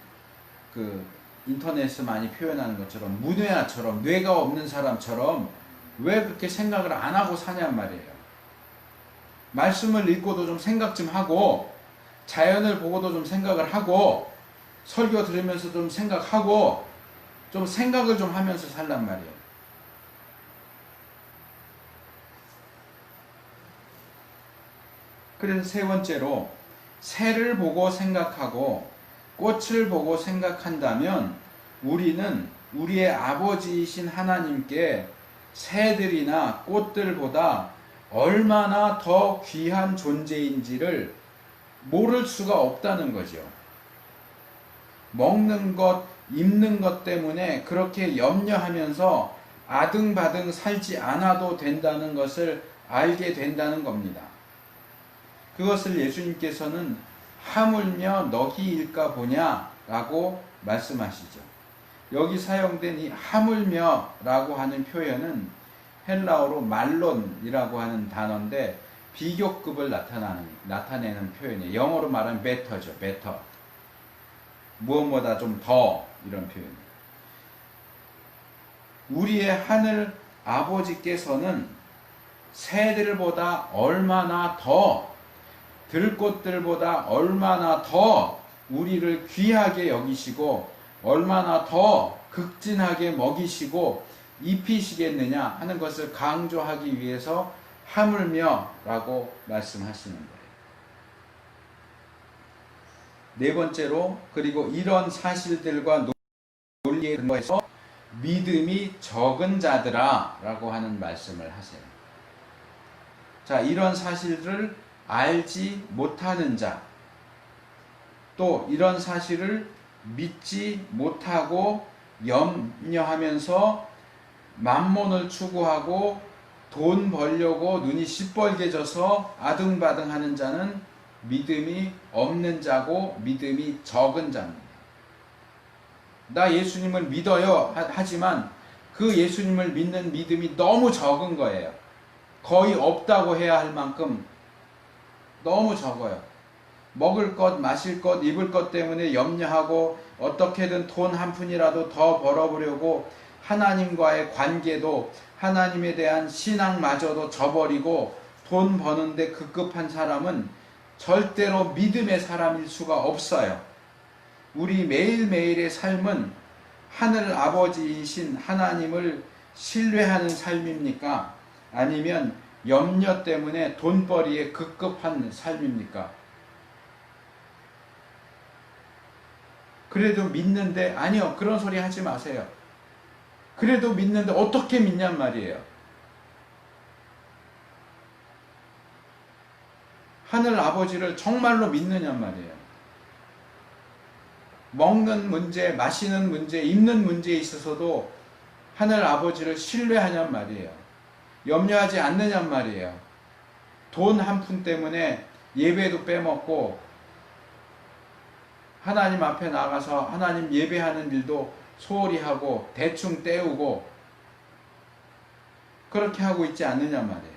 그 인터넷에서 많이 표현하는 것처럼 문외아처럼 뇌가 없는 사람처럼 왜 그렇게 생각을 안 하고 사냔 말이에요. 말씀을 읽고도 좀 생각 좀 하고, 자연을 보고도 좀 생각을 하고, 설교 들으면서 좀 생각하고, 좀 생각을 좀 하면서 살란 말이에요. 그래서 세 번째로 새를 보고 생각하고 꽃을 보고 생각한다면 우리는 우리의 아버지이신 하나님께 새들이나 꽃들보다 얼마나 더 귀한 존재인지를 모를 수가 없다는 거죠. 먹는 것, 입는 것 때문에 그렇게 염려하면서 아등바등 살지 않아도 된다는 것을 알게 된다는 겁니다. 그것을 예수님께서는 하물며 너희일까 보냐 라고 말씀하시죠. 여기 사용된 이 하물며 라고 하는 표현은 헬라어로 말론이라고 하는 단어인데 비교급을 나타내는 표현이에요. 영어로 말하면 better죠. better. 무엇보다 좀 더 이런 표현이에요. 우리의 하늘 아버지께서는 새들보다 얼마나 더 들꽃들보다 얼마나 더 우리를 귀하게 여기시고 얼마나 더 극진하게 먹이시고 입히시겠느냐 하는 것을 강조하기 위해서 하물며 라고 말씀하시는 거예요. 네 번째로 그리고 이런 사실들과 논리에 근거해서 믿음이 적은 자들아 라고 하는 말씀을 하세요. 자, 이런 사실을 알지 못하는 자, 또 이런 사실을 믿지 못하고 염려하면서 만몬을 추구하고 돈 벌려고 눈이 시뻘개져서 아등바등하는 자는 믿음이 없는 자고 믿음이 적은 자입니다. 나 예수님을 믿어요 하지만 그 예수님을 믿는 믿음이 너무 적은 거예요. 거의 없다고 해야 할 만큼 너무 적어요. 먹을 것, 마실 것, 입을 것 때문에 염려하고 어떻게든 돈 한 푼이라도 더 벌어보려고 하나님과의 관계도 하나님에 대한 신앙마저도 저버리고 돈 버는데 급급한 사람은 절대로 믿음의 사람일 수가 없어요. 우리 매일매일의 삶은 하늘 아버지이신 하나님을 신뢰하는 삶입니까? 아니면 염려 때문에 돈벌이에 급급한 삶입니까? 그래도 믿는데, 아니요, 그런 소리 하지 마세요. 그래도 믿는데 어떻게 믿냔 말이에요. 하늘 아버지를 정말로 믿느냔 말이에요. 먹는 문제, 마시는 문제, 입는 문제에 있어서도 하늘 아버지를 신뢰하냔 말이에요. 염려하지 않느냔 말이에요. 돈 한 푼 때문에 예배도 빼먹고 하나님 앞에 나가서 하나님 예배하는 일도 소홀히 하고 대충 때우고 그렇게 하고 있지 않느냔 말이에요.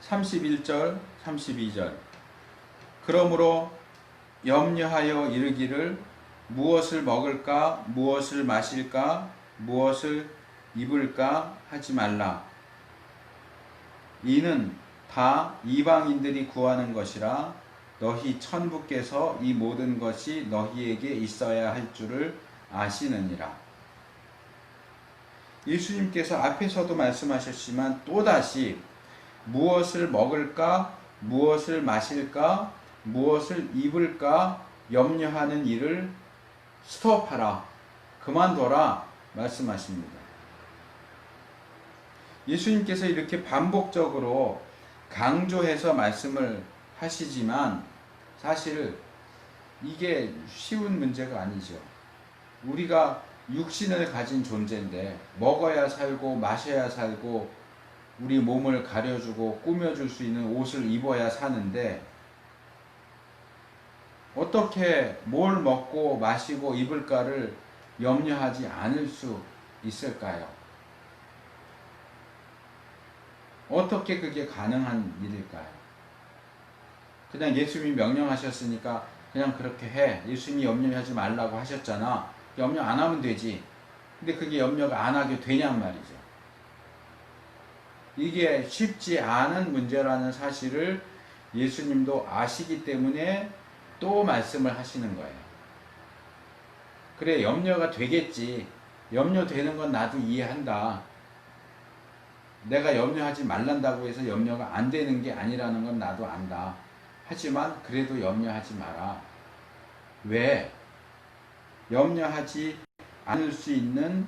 31절, 32절. 그러므로 염려하여 이르기를 무엇을 먹을까, 무엇을 마실까, 무엇을 입을까 하지 말라. 이는 다 이방인들이 구하는 것이라 너희 천부께서 이 모든 것이 너희에게 있어야 할 줄을 아시느니라. 예수님께서 앞에서도 말씀하셨지만 또다시 무엇을 먹을까, 무엇을 마실까, 무엇을 입을까 염려하는 일을 스톱하라, 그만둬라 말씀하십니다. 예수님께서 이렇게 반복적으로 강조해서 말씀을 하시지만 사실 이게 쉬운 문제가 아니죠. 우리가 육신을 가진 존재인데 먹어야 살고 마셔야 살고 우리 몸을 가려주고 꾸며줄 수 있는 옷을 입어야 사는데 어떻게 뭘 먹고 마시고 입을까를 염려하지 않을 수 있을까요? 어떻게 그게 가능한 일일까요? 그냥 예수님이 명령하셨으니까 그냥 그렇게 해. 예수님이 염려하지 말라고 하셨잖아. 염려 안 하면 되지. 근데 그게 염려가 안 하게 되냔 말이죠. 이게 쉽지 않은 문제라는 사실을 예수님도 아시기 때문에 또 말씀을 하시는 거예요. 그래, 염려가 되겠지. 염려되는 건 나도 이해한다. 내가 염려하지 말란다고 해서 염려가 안 되는 게 아니라는 건 나도 안다. 하지만 그래도 염려하지 마라. 왜? 염려하지 않을 수 있는,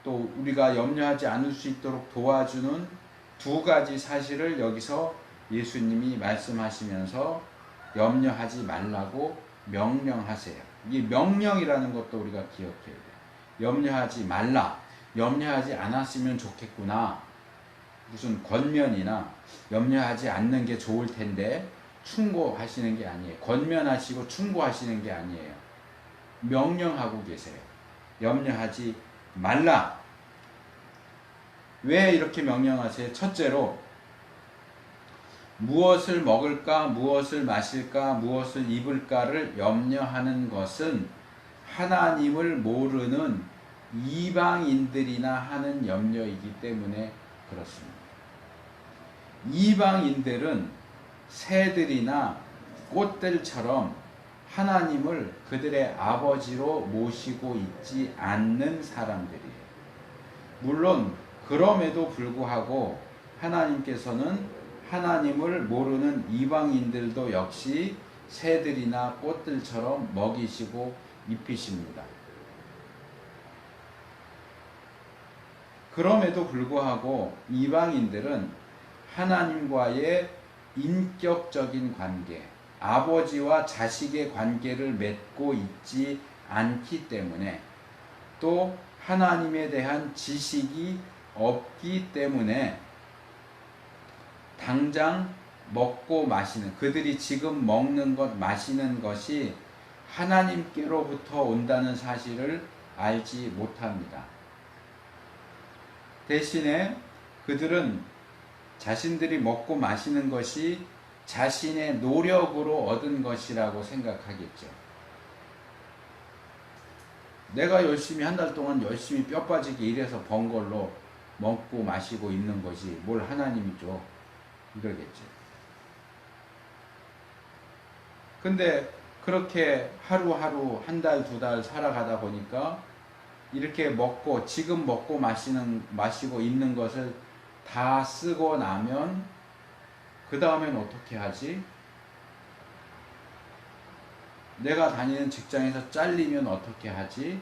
또 우리가 염려하지 않을 수 있도록 도와주는 두 가지 사실을 여기서 예수님이 말씀하시면서 염려하지 말라고 명령하세요. 이 명령이라는 것도 우리가 기억해야 돼요. 염려하지 말라. 염려하지 않았으면 좋겠구나. 무슨 권면이나 염려하지 않는 게 좋을 텐데 충고하시는 게 아니에요. 권면하시고 충고하시는 게 아니에요. 명령하고 계세요. 염려하지 말라. 왜 이렇게 명령하세요? 첫째로 무엇을 먹을까, 무엇을 마실까, 무엇을 입을까를 염려하는 것은 하나님을 모르는 이방인들이나 하는 염려이기 때문에 그렇습니다. 이방인들은 새들이나 꽃들처럼 하나님을 그들의 아버지로 모시고 있지 않는 사람들이에요. 물론 그럼에도 불구하고 하나님께서는 하나님을 모르는 이방인들도 역시 새들이나 꽃들처럼 먹이시고 입히십니다. 그럼에도 불구하고 이방인들은 하나님과의 인격적인 관계, 아버지와 자식의 관계를 맺고 있지 않기 때문에, 또 하나님에 대한 지식이 없기 때문에 당장 먹고 마시는, 그들이 지금 먹는 것, 마시는 것이 하나님께로부터 온다는 사실을 알지 못합니다. 대신에 그들은 자신들이 먹고 마시는 것이 자신의 노력으로 얻은 것이라고 생각하겠죠. 내가 열심히 한 달 동안 열심히 뼈 빠지게 일해서 번 걸로 먹고 마시고 있는 것이 뭘 하나님이 줘, 이러겠죠. 근데 그렇게 하루하루 한 달, 두 달 살아가다 보니까 이렇게 먹고, 지금 먹고 마시고 있는 것을 다 쓰고 나면 그 다음엔 어떻게 하지? 내가 다니는 직장에서 잘리면 어떻게 하지?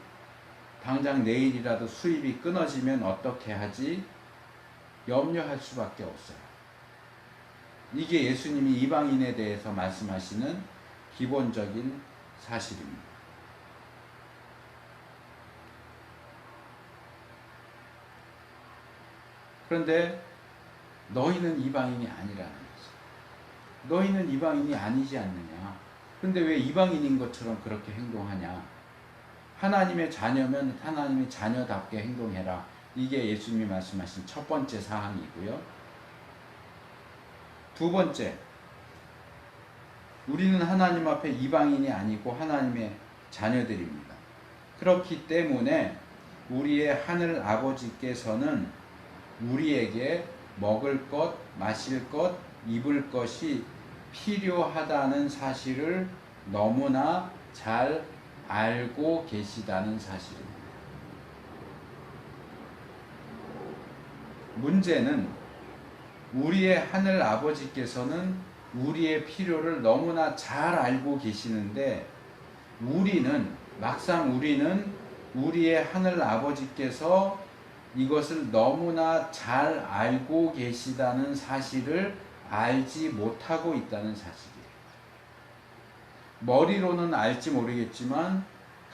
당장 내일이라도 수입이 끊어지면 어떻게 하지? 염려할 수밖에 없어요. 이게 예수님이 이방인에 대해서 말씀하시는 기본적인 사실입니다. 그런데 너희는 이방인이 아니라는 거죠. 너희는 이방인이 아니지 않느냐. 근데 왜 이방인인 것처럼 그렇게 행동하냐. 하나님의 자녀면 하나님의 자녀답게 행동해라. 이게 예수님이 말씀하신 첫 번째 사항이고요. 두 번째, 우리는 하나님 앞에 이방인이 아니고 하나님의 자녀들입니다. 그렇기 때문에 우리의 하늘 아버지께서는 우리에게 먹을 것, 마실 것, 입을 것이 필요하다는 사실을 너무나 잘 알고 계시다는 사실입니다. 문제는 우리의 하늘 아버지께서는 우리의 필요를 너무나 잘 알고 계시는데, 막상 우리는 우리의 하늘 아버지께서 이것을 너무나 잘 알고 계시다는 사실을 알지 못하고 있다는 사실이에요. 머리로는 알지 모르겠지만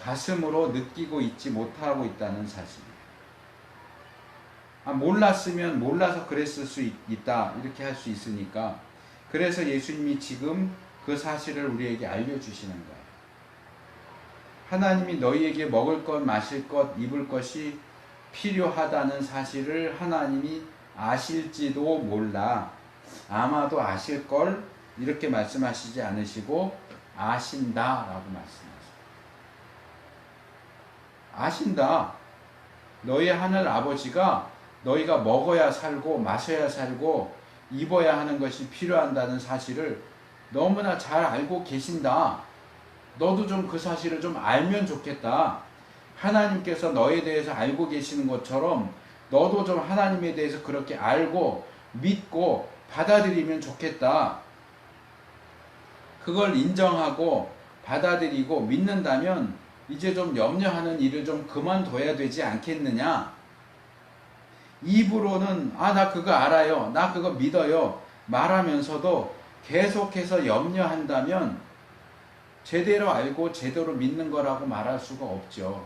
가슴으로 느끼고 있지 못하고 있다는 사실이에요. 몰랐으면 몰라서 그랬을 수 있다, 이렇게 할 수 있으니까. 그래서 예수님이 지금 그 사실을 우리에게 알려주시는 거예요. 하나님이 너희에게 먹을 것, 마실 것, 입을 것이 필요하다는 사실을 하나님이 아실지도 몰라. 아마도 아실걸, 이렇게 말씀하시지 않으시고 아신다라고 말씀하세요. 아신다. 너희 하늘 아버지가 너희가 먹어야 살고 마셔야 살고 입어야 하는 것이 필요한다는 사실을 너무나 잘 알고 계신다. 너도 좀 그 사실을 좀 알면 좋겠다. 하나님께서 너에 대해서 알고 계시는 것처럼 너도 좀 하나님에 대해서 그렇게 알고 믿고 받아들이면 좋겠다. 그걸 인정하고 받아들이고 믿는다면 이제 좀 염려하는 일을 좀 그만둬야 되지 않겠느냐. 입으로는 나 그거 알아요, 나 그거 믿어요 말하면서도 계속해서 염려한다면 제대로 알고 제대로 믿는 거라고 말할 수가 없죠.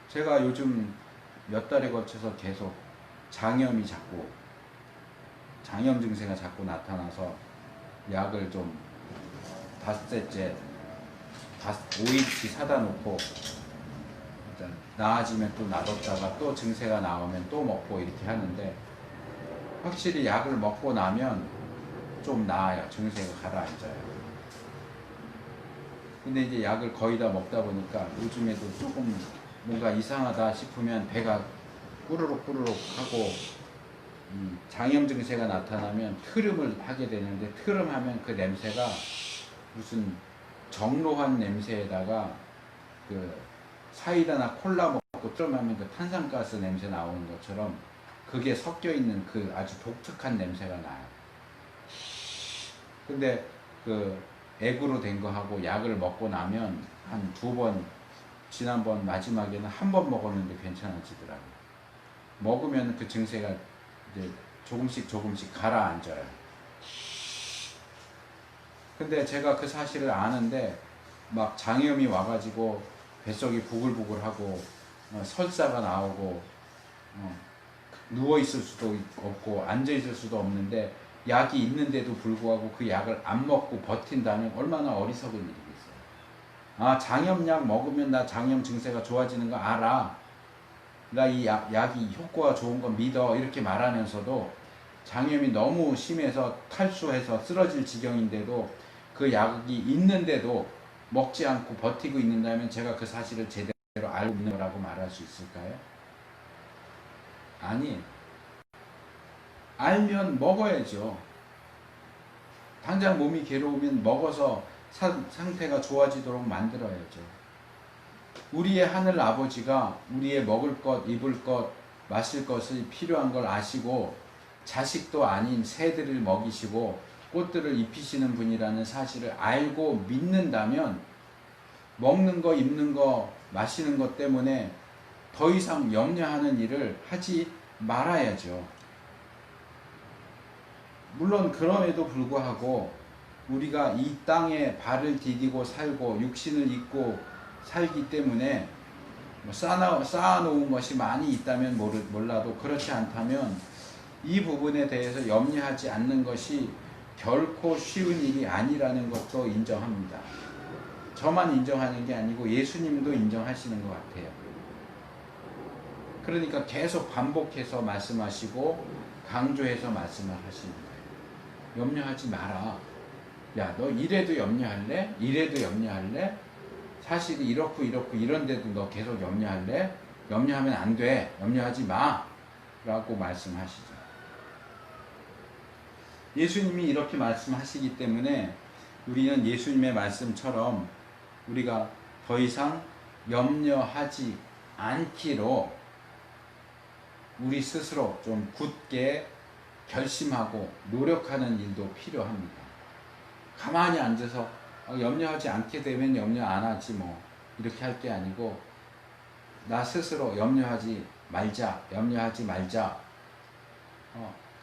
제가 요즘 몇 달에 걸쳐서 계속 장염 증세가 자꾸 나타나서 약을 좀 5세째 5일치 사다 놓고 일단 나아지면 또 놔뒀다가 또 증세가 나오면 또 먹고 이렇게 하는데 확실히 약을 먹고 나면 좀 나아요. 증세가 가라앉아요. 근데 이제 약을 거의 다 먹다 보니까 요즘에도 조금 뭔가 이상하다 싶으면 배가 꾸르륵 하고 장염 증세가 나타나면 트름을 하게 되는데 트름하면 그 냄새가 무슨 정로한 냄새에다가 그 사이다나 콜라 먹고 트름하면 그 탄산가스 냄새 나오는 것처럼 그게 섞여 있는 그 아주 독특한 냄새가 나요. 근데 그 액으로 된 거 하고 약을 먹고 나면 한 2번, 지난번 마지막에는 1번 먹었는데 괜찮아지더라고요. 먹으면 그 증세가 이제 조금씩 가라앉아요. 근데 제가 그 사실을 아는데 막 장염이 와가지고 뱃속이 부글부글하고 설사가 나오고 누워있을 수도 없고 앉아있을 수도 없는데 약이 있는데도 불구하고 그 약을 안 먹고 버틴다면 얼마나 어리석은 일이겠어요. 장염약 먹으면 나 장염 증세가 좋아지는 거 알아. 나 이 약이 효과가 좋은 거 믿어. 이렇게 말하면서도 장염이 너무 심해서 탈수해서 쓰러질 지경인데도 그 약이 있는데도 먹지 않고 버티고 있는다면 제가 그 사실을 제대로 알고 있는 거라고 말할 수 있을까요? 아니, 알면 먹어야죠. 당장 몸이 괴로우면 먹어서 상태가 좋아지도록 만들어야죠. 우리의 하늘 아버지가 우리의 먹을 것, 입을 것, 마실 것이 필요한 걸 아시고 자식도 아닌 새들을 먹이시고 꽃들을 입히시는 분이라는 사실을 알고 믿는다면 먹는 거, 입는 거, 마시는 것 때문에 더 이상 염려하는 일을 하지 말아야죠. 물론 그럼에도 불구하고 우리가 이 땅에 발을 디디고 살고 육신을 입고 살기 때문에 쌓아놓은 것이 많이 있다면 몰라도 그렇지 않다면 이 부분에 대해서 염려하지 않는 것이 결코 쉬운 일이 아니라는 것도 인정합니다. 저만 인정하는 게 아니고 예수님도 인정하시는 것 같아요. 그러니까 계속 반복해서 말씀하시고 강조해서 말씀을 하시는 거예요. 염려하지 마라. 야, 너 이래도 염려할래? 이래도 염려할래? 사실이 이렇고 이런데도 너 계속 염려할래? 염려하면 안 돼. 염려하지 마. 라고 말씀하시죠. 예수님이 이렇게 말씀하시기 때문에 우리는 예수님의 말씀처럼 우리가 더 이상 염려하지 않기로 우리 스스로 좀 굳게 결심하고 노력하는 일도 필요합니다. 가만히 앉아서 염려하지 않게 되면 염려 안 하지 뭐 이렇게 할 게 아니고 나 스스로 염려하지 말자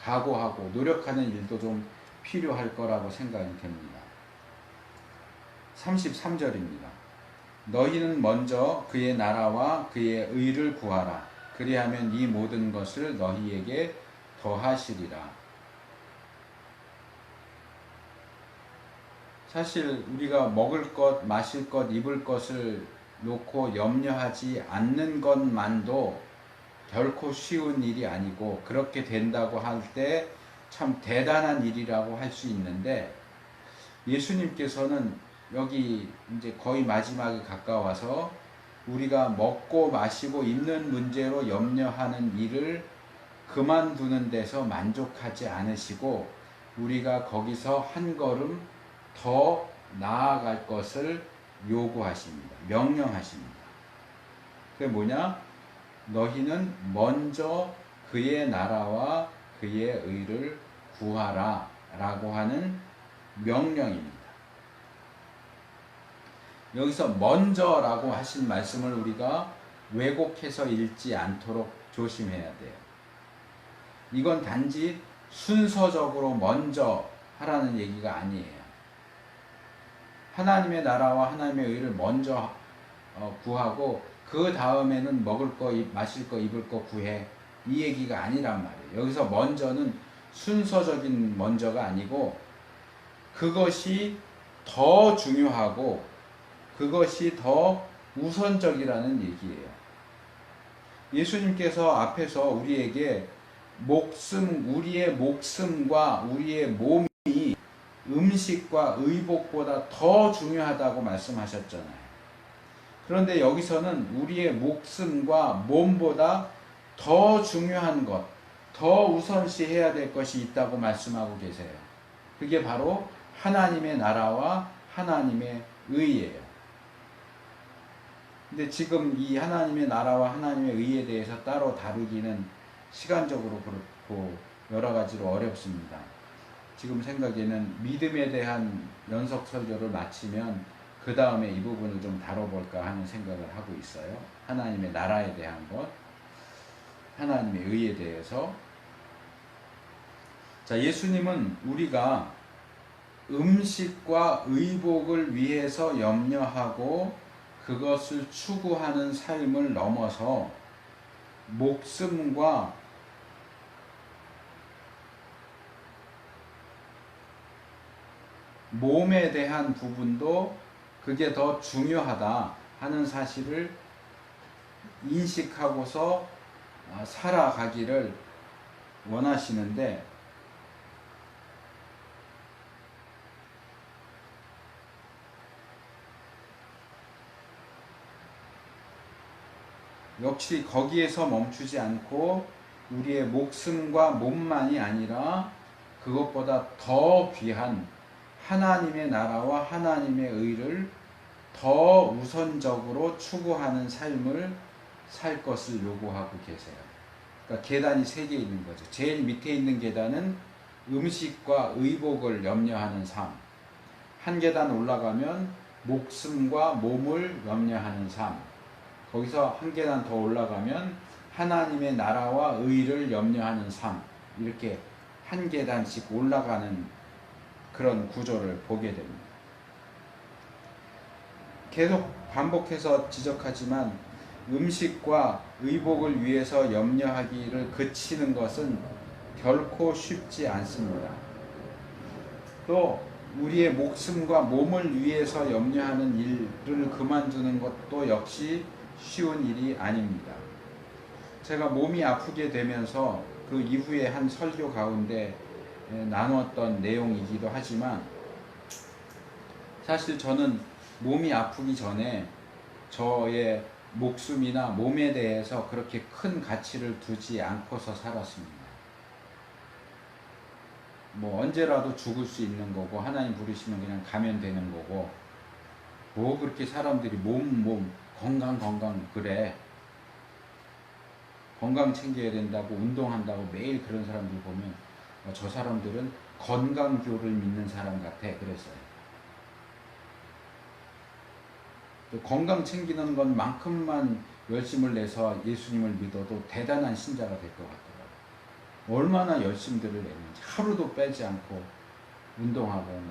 각오하고 노력하는 일도 좀 필요할 거라고 생각이 됩니다. 33절입니다. 너희는 먼저 그의 나라와 그의 의를 구하라. 그리하면 이 모든 것을 너희에게 더하시리라. 사실 우리가 먹을 것, 마실 것, 입을 것을 놓고 염려하지 않는 것만도 결코 쉬운 일이 아니고 그렇게 된다고 할 때 참 대단한 일이라고 할 수 있는데 예수님께서는 여기 이제 거의 마지막에 가까워서 우리가 먹고 마시고 입는 문제로 염려하는 일을 그만두는 데서 만족하지 않으시고 우리가 거기서 한 걸음 더 나아갈 것을 요구하십니다. 명령하십니다. 그게 뭐냐? 너희는 먼저 그의 나라와 그의 의를 구하라 라고 하는 명령입니다. 여기서 먼저라고 하신 말씀을 우리가 왜곡해서 읽지 않도록 조심해야 돼요. 이건 단지 순서적으로 먼저 하라는 얘기가 아니에요. 하나님의 나라와 하나님의 의를 먼저 구하고 그 다음에는 먹을 거, 마실 거, 입을 거 구해. 이 얘기가 아니란 말이에요. 여기서 먼저는 순서적인 먼저가 아니고 그것이 더 중요하고 그것이 더 우선적이라는 얘기예요. 예수님께서 앞에서 우리에게 우리의 목숨과 우리의 몸이 음식과 의복보다 더 중요하다고 말씀하셨잖아요. 그런데 여기서는 우리의 목숨과 몸보다 더 중요한 것, 더 우선시해야 될 것이 있다고 말씀하고 계세요. 그게 바로 하나님의 나라와 하나님의 의예요. 근데 지금 이 하나님의 나라와 하나님의 의에 대해서 따로 다루기는 시간적으로 그렇고 여러 가지로 어렵습니다. 지금 생각에는 믿음에 대한 연속 설교를 마치면 그 다음에 이 부분을 좀 다뤄볼까 하는 생각을 하고 있어요. 하나님의 나라에 대한 것, 하나님의 의에 대해서. 자, 예수님은 우리가 음식과 의복을 위해서 염려하고 그것을 추구하는 삶을 넘어서 목숨과 몸에 대한 부분도 그게 더 중요하다 하는 사실을 인식하고서 살아가기를 원하시는데, 역시 거기에서 멈추지 않고 우리의 목숨과 몸만이 아니라 그것보다 더 귀한 하나님의 나라와 하나님의 의를 더 우선적으로 추구하는 삶을 살 것을 요구하고 계세요. 그러니까 계단이 3개 있는 거죠. 제일 밑에 있는 계단은 음식과 의복을 염려하는 삶. 한 계단 올라가면 목숨과 몸을 염려하는 삶. 거기서 한 계단 더 올라가면 하나님의 나라와 의를 염려하는 삶. 이렇게 한 계단씩 올라가는 그런 구조를 보게 됩니다. 계속 반복해서 지적하지만 음식과 의복을 위해서 염려하기를 그치는 것은 결코 쉽지 않습니다. 또 우리의 목숨과 몸을 위해서 염려하는 일을 그만두는 것도 역시 쉬운 일이 아닙니다. 제가 몸이 아프게 되면서 그 이후에 한 설교 가운데 나눴던 내용이기도 하지만, 사실 저는 몸이 아프기 전에 저의 목숨이나 몸에 대해서 그렇게 큰 가치를 두지 않고서 살았습니다. 뭐 언제라도 죽을 수 있는 거고 하나님 부르시면 그냥 가면 되는 거고, 뭐 그렇게 사람들이 몸 건강 그래, 건강 챙겨야 된다고 운동한다고 매일 그런 사람들 보면 저 사람들은 건강교를 믿는 사람 같아 그랬어요. 또 건강 챙기는 것만큼만 열심을 내서 예수님을 믿어도 대단한 신자가 될 것 같더라고요. 얼마나 열심들을 내는지 하루도 빼지 않고 운동하고,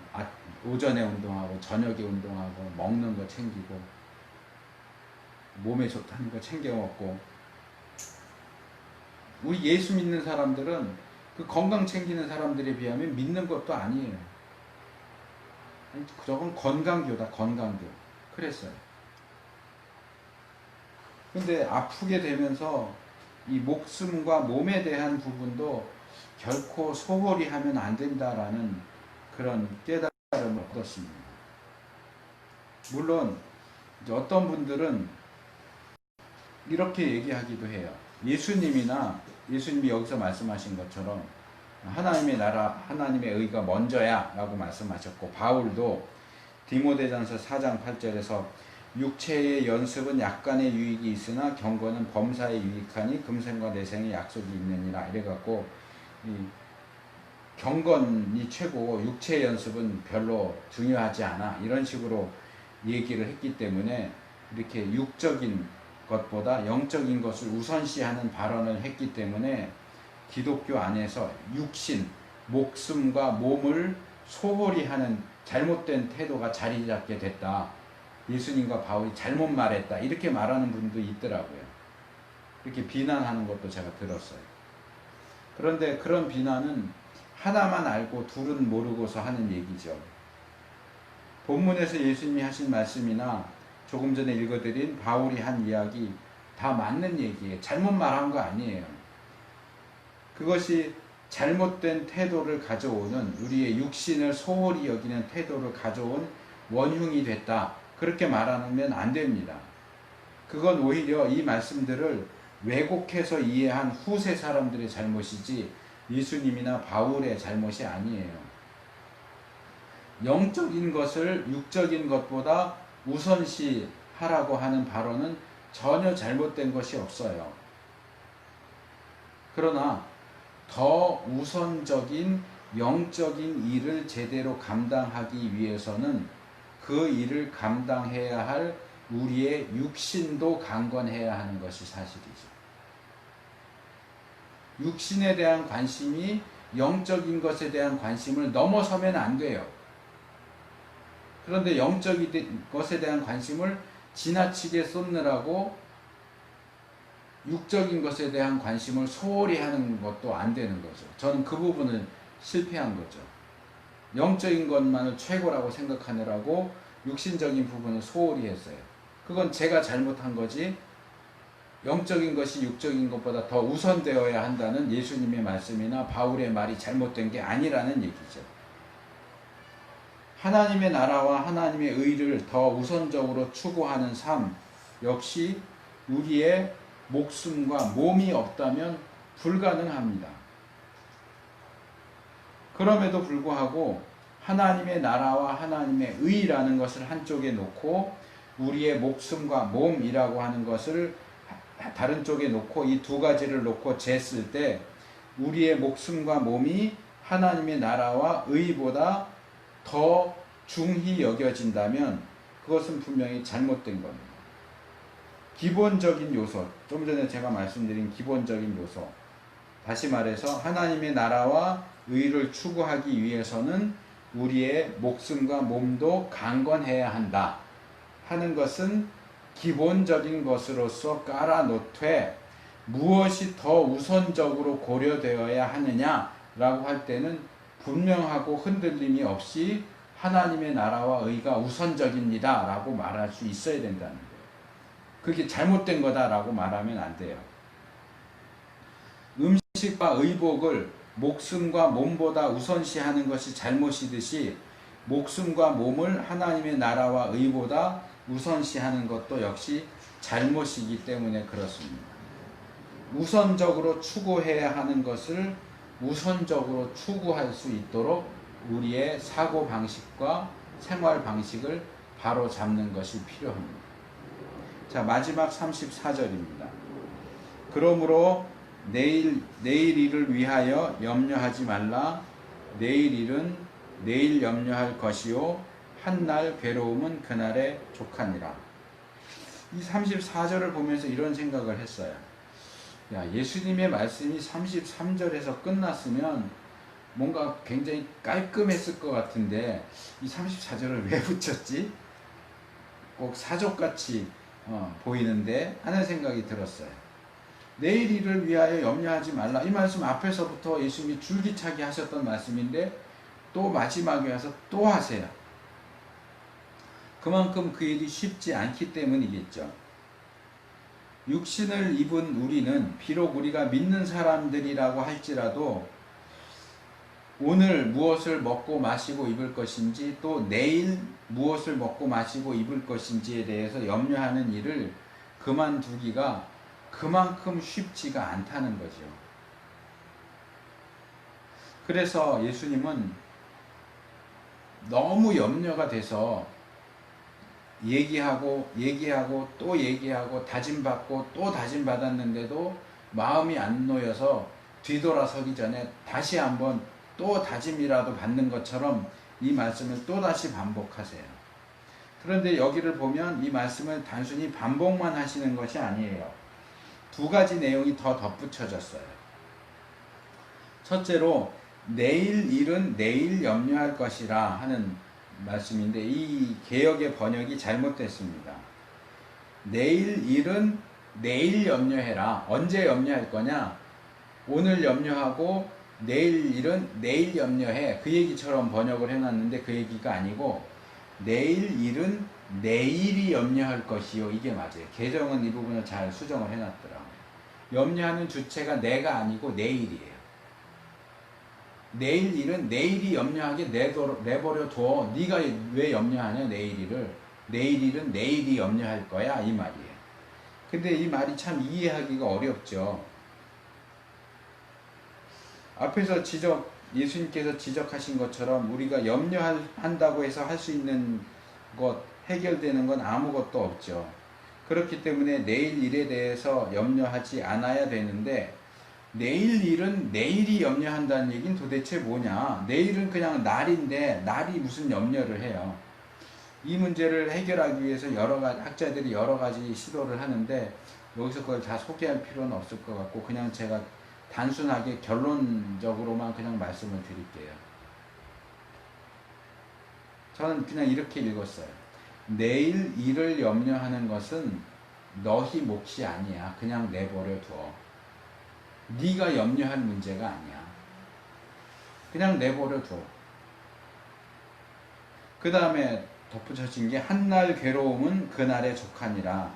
오전에 운동하고 저녁에 운동하고 먹는 거 챙기고 몸에 좋다는 거 챙겨 먹고. 우리 예수 믿는 사람들은 그 건강 챙기는 사람들에 비하면 믿는 것도 아니에요. 저건 건강교다, 건강교. 그랬어요. 근데 아프게 되면서 이 목숨과 몸에 대한 부분도 결코 소홀히 하면 안 된다라는 그런 깨달음을 얻었습니다. 물론 어떤 분들은 이렇게 얘기하기도 해요. 예수님이나 예수님이 여기서 말씀하신 것처럼 하나님의 나라, 하나님의 의가 먼저야 라고 말씀하셨고, 바울도 디모데전서 4장 8절에서 육체의 연습은 약간의 유익이 있으나 경건은 범사에 유익하니 금생과 내생의 약속이 있느니라 이래갖고, 이 경건이 최고고 육체의 연습은 별로 중요하지 않아 이런 식으로 얘기를 했기 때문에 이렇게 육적인 것보다 영적인 것을 우선시하는 발언을 했기 때문에 기독교 안에서 육신, 목숨과 몸을 소홀히 하는 잘못된 태도가 자리 잡게 됐다. 예수님과 바울이 잘못 말했다. 이렇게 말하는 분도 있더라고요. 이렇게 비난하는 것도 제가 들었어요. 그런데 그런 비난은 하나만 알고 둘은 모르고서 하는 얘기죠. 본문에서 예수님이 하신 말씀이나 조금 전에 읽어드린 바울이 한 이야기 다 맞는 얘기예요. 잘못 말한 거 아니에요. 그것이 잘못된 태도를 가져오는, 우리의 육신을 소홀히 여기는 태도를 가져온 원흉이 됐다. 그렇게 말하면 안 됩니다. 그건 오히려 이 말씀들을 왜곡해서 이해한 후세 사람들의 잘못이지 예수님이나 바울의 잘못이 아니에요. 영적인 것을 육적인 것보다 우선시하라고 하는 발언은 전혀 잘못된 것이 없어요. 그러나 더 우선적인 영적인 일을 제대로 감당하기 위해서는 그 일을 감당해야 할 우리의 육신도 강건해야 하는 것이 사실이죠. 육신에 대한 관심이 영적인 것에 대한 관심을 넘어서면 안 돼요. 그런데 영적인 것에 대한 관심을 지나치게 쏟느라고 육적인 것에 대한 관심을 소홀히 하는 것도 안 되는 거죠. 저는 그 부분을 실패한 거죠. 영적인 것만을 최고라고 생각하느라고 육신적인 부분을 소홀히 했어요. 그건 제가 잘못한 거지, 영적인 것이 육적인 것보다 더 우선되어야 한다는 예수님의 말씀이나 바울의 말이 잘못된 게 아니라는 얘기죠. 하나님의 나라와 하나님의 의를 더 우선적으로 추구하는 삶 역시 우리의 목숨과 몸이 없다면 불가능합니다. 그럼에도 불구하고 하나님의 나라와 하나님의 의라는 것을 한쪽에 놓고 우리의 목숨과 몸이라고 하는 것을 다른 쪽에 놓고 이 두 가지를 놓고 쟀을 때 우리의 목숨과 몸이 하나님의 나라와 의보다 더 중히 여겨진다면 그것은 분명히 잘못된 겁니다. 기본적인 요소, 좀 전에 제가 말씀드린 기본적인 요소, 다시 말해서 하나님의 나라와 의를 추구하기 위해서는 우리의 목숨과 몸도 강건해야 한다 하는 것은 기본적인 것으로서 깔아놓되 무엇이 더 우선적으로 고려되어야 하느냐라고 할 때는 분명하고 흔들림이 없이 하나님의 나라와 의가 우선적입니다 라고 말할 수 있어야 된다는 거예요. 그게 잘못된 거다라고 말하면 안 돼요. 음식과 의복을 목숨과 몸보다 우선시하는 것이 잘못이듯이 목숨과 몸을 하나님의 나라와 의보다 우선시하는 것도 역시 잘못이기 때문에 그렇습니다. 우선적으로 추구해야 하는 것을 우선적으로 추구할 수 있도록 우리의 사고방식과 생활방식을 바로 잡는 것이 필요합니다. 자, 마지막 34절입니다. 그러므로 내일 일을 위하여 염려하지 말라. 내일 일은 내일 염려할 것이요 한날 괴로움은 그날에 족하니라. 이 34절을 보면서 이런 생각을 했어요. 야, 예수님의 말씀이 33절에서 끝났으면 뭔가 굉장히 깔끔했을 것 같은데 이 34절을 왜 붙였지? 꼭 사족같이 보이는데 하는 생각이 들었어요. 내일 일을 위하여 염려하지 말라. 이 말씀 앞에서부터 예수님이 줄기차게 하셨던 말씀인데 또 마지막에 와서 또 하세요. 그만큼 그 일이 쉽지 않기 때문이겠죠. 육신을 입은 우리는 비록 우리가 믿는 사람들이라고 할지라도 오늘 무엇을 먹고 마시고 입을 것인지 또 내일 무엇을 먹고 마시고 입을 것인지에 대해서 염려하는 일을 그만두기가 그만큼 쉽지가 않다는 거죠. 그래서 예수님은 너무 염려가 돼서 얘기하고 또 얘기하고 다짐받고 또 다짐받았는데도 마음이 안 놓여서 뒤돌아서기 전에 다시 한번 또 다짐이라도 받는 것처럼 이 말씀을 또다시 반복하세요. 그런데 여기를 보면 이 말씀을 단순히 반복만 하시는 것이 아니에요. 두 가지 내용이 더 덧붙여졌어요. 첫째로 내일 일은 내일 염려할 것이라 하는 말씀인데 이 개역의 번역이 잘못됐습니다. 내일 일은 내일 염려해라. 언제 염려할 거냐? 오늘 염려하고 내일 일은 내일 염려해. 그 얘기처럼 번역을 해놨는데 그 얘기가 아니고 내일 일은 내일이 염려할 것이요. 이게 맞아요. 개정은 이 부분을 잘 수정을 해놨더라고요. 염려하는 주체가 내가 아니고 내일이에요. 내일 일은 내일이 염려하게 내버려 둬. 네가 왜 염려하냐 내일 일을. 내일 일은 내일이 염려할 거야 이 말이에요. 근데 이 말이 참 이해하기가 어렵죠. 앞에서 예수님께서 지적하신 것처럼 우리가 염려한다고 해서 할 수 있는 것, 해결되는 건 아무것도 없죠. 그렇기 때문에 내일 일에 대해서 염려하지 않아야 되는데 내일 일은 내일이 염려한다는 얘기는 도대체 뭐냐? 내일은 그냥 날인데 날이 무슨 염려를 해요? 이 문제를 해결하기 위해서 학자들이 여러 가지 시도를 하는데 여기서 그걸 다 소개할 필요는 없을 것 같고 그냥 제가 단순하게 결론적으로만 그냥 말씀을 드릴게요. 저는 그냥 이렇게 읽었어요. 내일 일을 염려하는 것은 너희 몫이 아니야. 그냥 내버려 두어. 네가 염려할 문제가 아니야. 그냥 내버려 둬. 그 다음에 덧붙여진 게 한날 괴로움은 그날에 족하니라.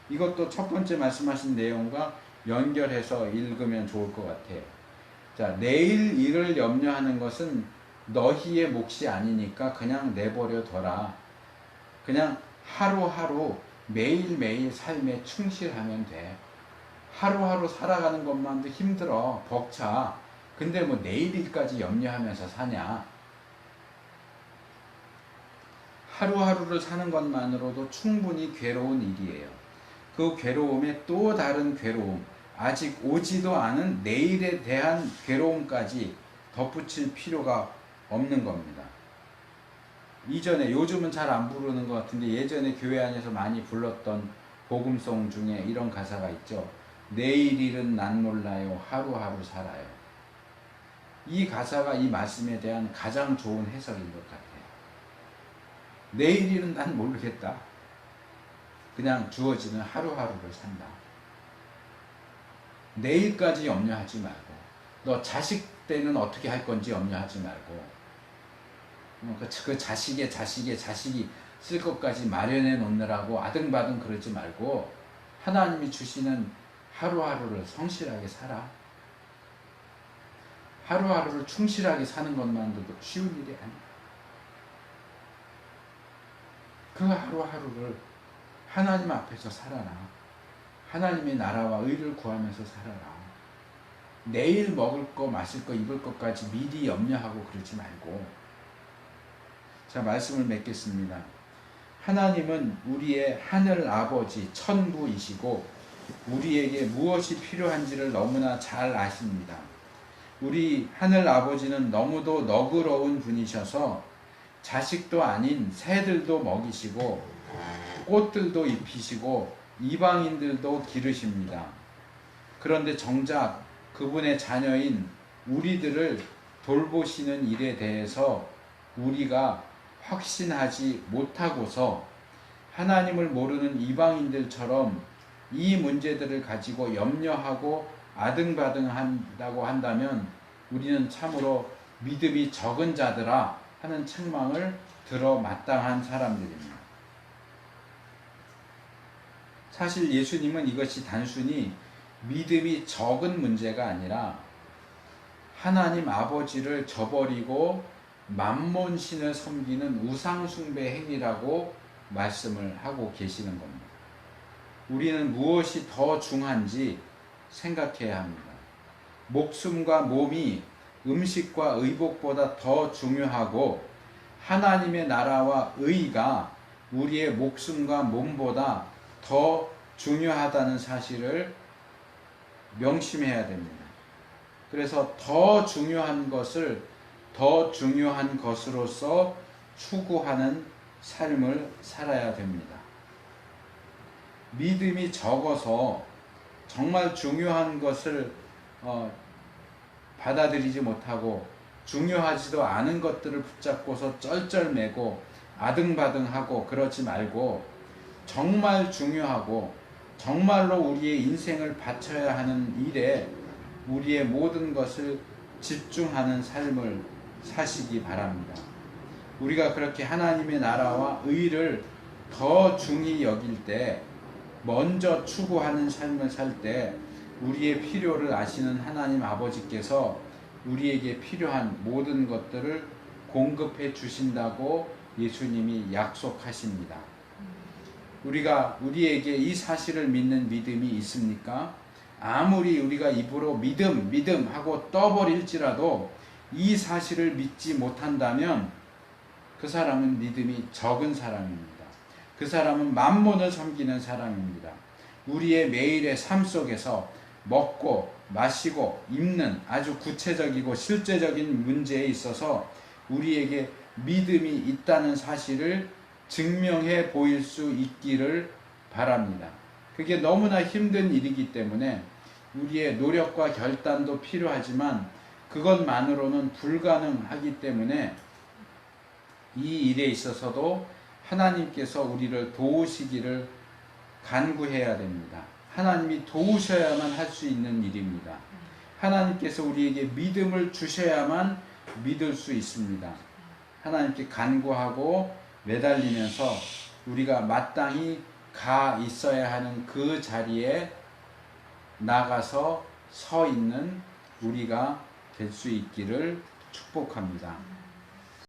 이것도 첫 번째 말씀하신 내용과 연결해서 읽으면 좋을 것 같아요. 자, 내일 일을 염려하는 것은 너희의 몫이 아니니까 그냥 내버려 둬라. 그냥 하루하루 매일매일 삶에 충실하면 돼. 하루하루 살아가는 것만도 힘들어. 벅차. 근데 뭐 내일 일까지 염려하면서 사냐. 하루하루를 사는 것만으로도 충분히 괴로운 일이에요. 그 괴로움에 또 다른 괴로움, 아직 오지도 않은 내일에 대한 괴로움까지 덧붙일 필요가 없는 겁니다. 이전에, 요즘은 잘 안 부르는 것 같은데 예전에 교회 안에서 많이 불렀던 복음송 중에 이런 가사가 있죠. 내일 일은 난 몰라요. 하루하루 살아요. 이 가사가 이 말씀에 대한 가장 좋은 해석인 것 같아요. 내일 일은 난 모르겠다. 그냥 주어지는 하루하루를 산다. 내일까지 염려하지 말고, 너 자식 때는 어떻게 할 건지 염려하지 말고, 그 자식이 쓸 것까지 마련해 놓느라고 아등바등 그러지 말고 하나님이 주시는 하루하루를 성실하게 살아. 하루하루를 충실하게 사는 것만으로도 쉬운 일이 아니야. 그 하루하루를 하나님 앞에서 살아라. 하나님의 나라와 의를 구하면서 살아라. 내일 먹을 거, 마실 거, 입을 것까지 미리 염려하고 그러지 말고. 자, 말씀을 맺겠습니다. 하나님은 우리의 하늘 아버지, 천부이시고 우리에게 무엇이 필요한지를 너무나 잘 아십니다. 우리 하늘 아버지는 너무도 너그러운 분이셔서 자식도 아닌 새들도 먹이시고 꽃들도 입히시고 이방인들도 기르십니다. 그런데 정작 그분의 자녀인 우리들을 돌보시는 일에 대해서 우리가 확신하지 못하고서 하나님을 모르는 이방인들처럼 이 문제들을 가지고 염려하고 아등바등한다고 한다면 우리는 참으로 믿음이 적은 자들아 하는 책망을 들어 마땅한 사람들입니다. 사실 예수님은 이것이 단순히 믿음이 적은 문제가 아니라 하나님 아버지를 저버리고 만몬신을 섬기는 우상숭배 행위라고 말씀을 하고 계시는 겁니다. 우리는 무엇이 더 중요한지 생각해야 합니다. 목숨과 몸이 음식과 의복보다 더 중요하고 하나님의 나라와 의가 우리의 목숨과 몸보다 더 중요하다는 사실을 명심해야 됩니다. 그래서 더 중요한 것을 더 중요한 것으로서 추구하는 삶을 살아야 됩니다. 믿음이 적어서 정말 중요한 것을 받아들이지 못하고 중요하지도 않은 것들을 붙잡고서 쩔쩔매고 아등바등하고 그러지 말고 정말 중요하고 정말로 우리의 인생을 바쳐야 하는 일에 우리의 모든 것을 집중하는 삶을 사시기 바랍니다. 우리가 그렇게 하나님의 나라와 의를 더 중히 여길 때, 먼저 추구하는 삶을 살 때 우리의 필요를 아시는 하나님 아버지께서 우리에게 필요한 모든 것들을 공급해 주신다고 예수님이 약속하십니다. 우리가 우리에게 이 사실을 믿는 믿음이 있습니까? 아무리 우리가 입으로 믿음 하고 떠버릴지라도 이 사실을 믿지 못한다면 그 사람은 믿음이 적은 사람입니다. 그 사람은 만몬을 섬기는 사람입니다. 우리의 매일의 삶 속에서 먹고 마시고 입는 아주 구체적이고 실제적인 문제에 있어서 우리에게 믿음이 있다는 사실을 증명해 보일 수 있기를 바랍니다. 그게 너무나 힘든 일이기 때문에 우리의 노력과 결단도 필요하지만 그것만으로는 불가능하기 때문에 이 일에 있어서도 하나님께서 우리를 도우시기를 간구해야 됩니다. 하나님이 도우셔야만 할 수 있는 일입니다. 하나님께서 우리에게 믿음을 주셔야만 믿을 수 있습니다. 하나님께 간구하고 매달리면서 우리가 마땅히 가 있어야 하는 그 자리에 나가서 서 있는 우리가 될 수 있기를 축복합니다.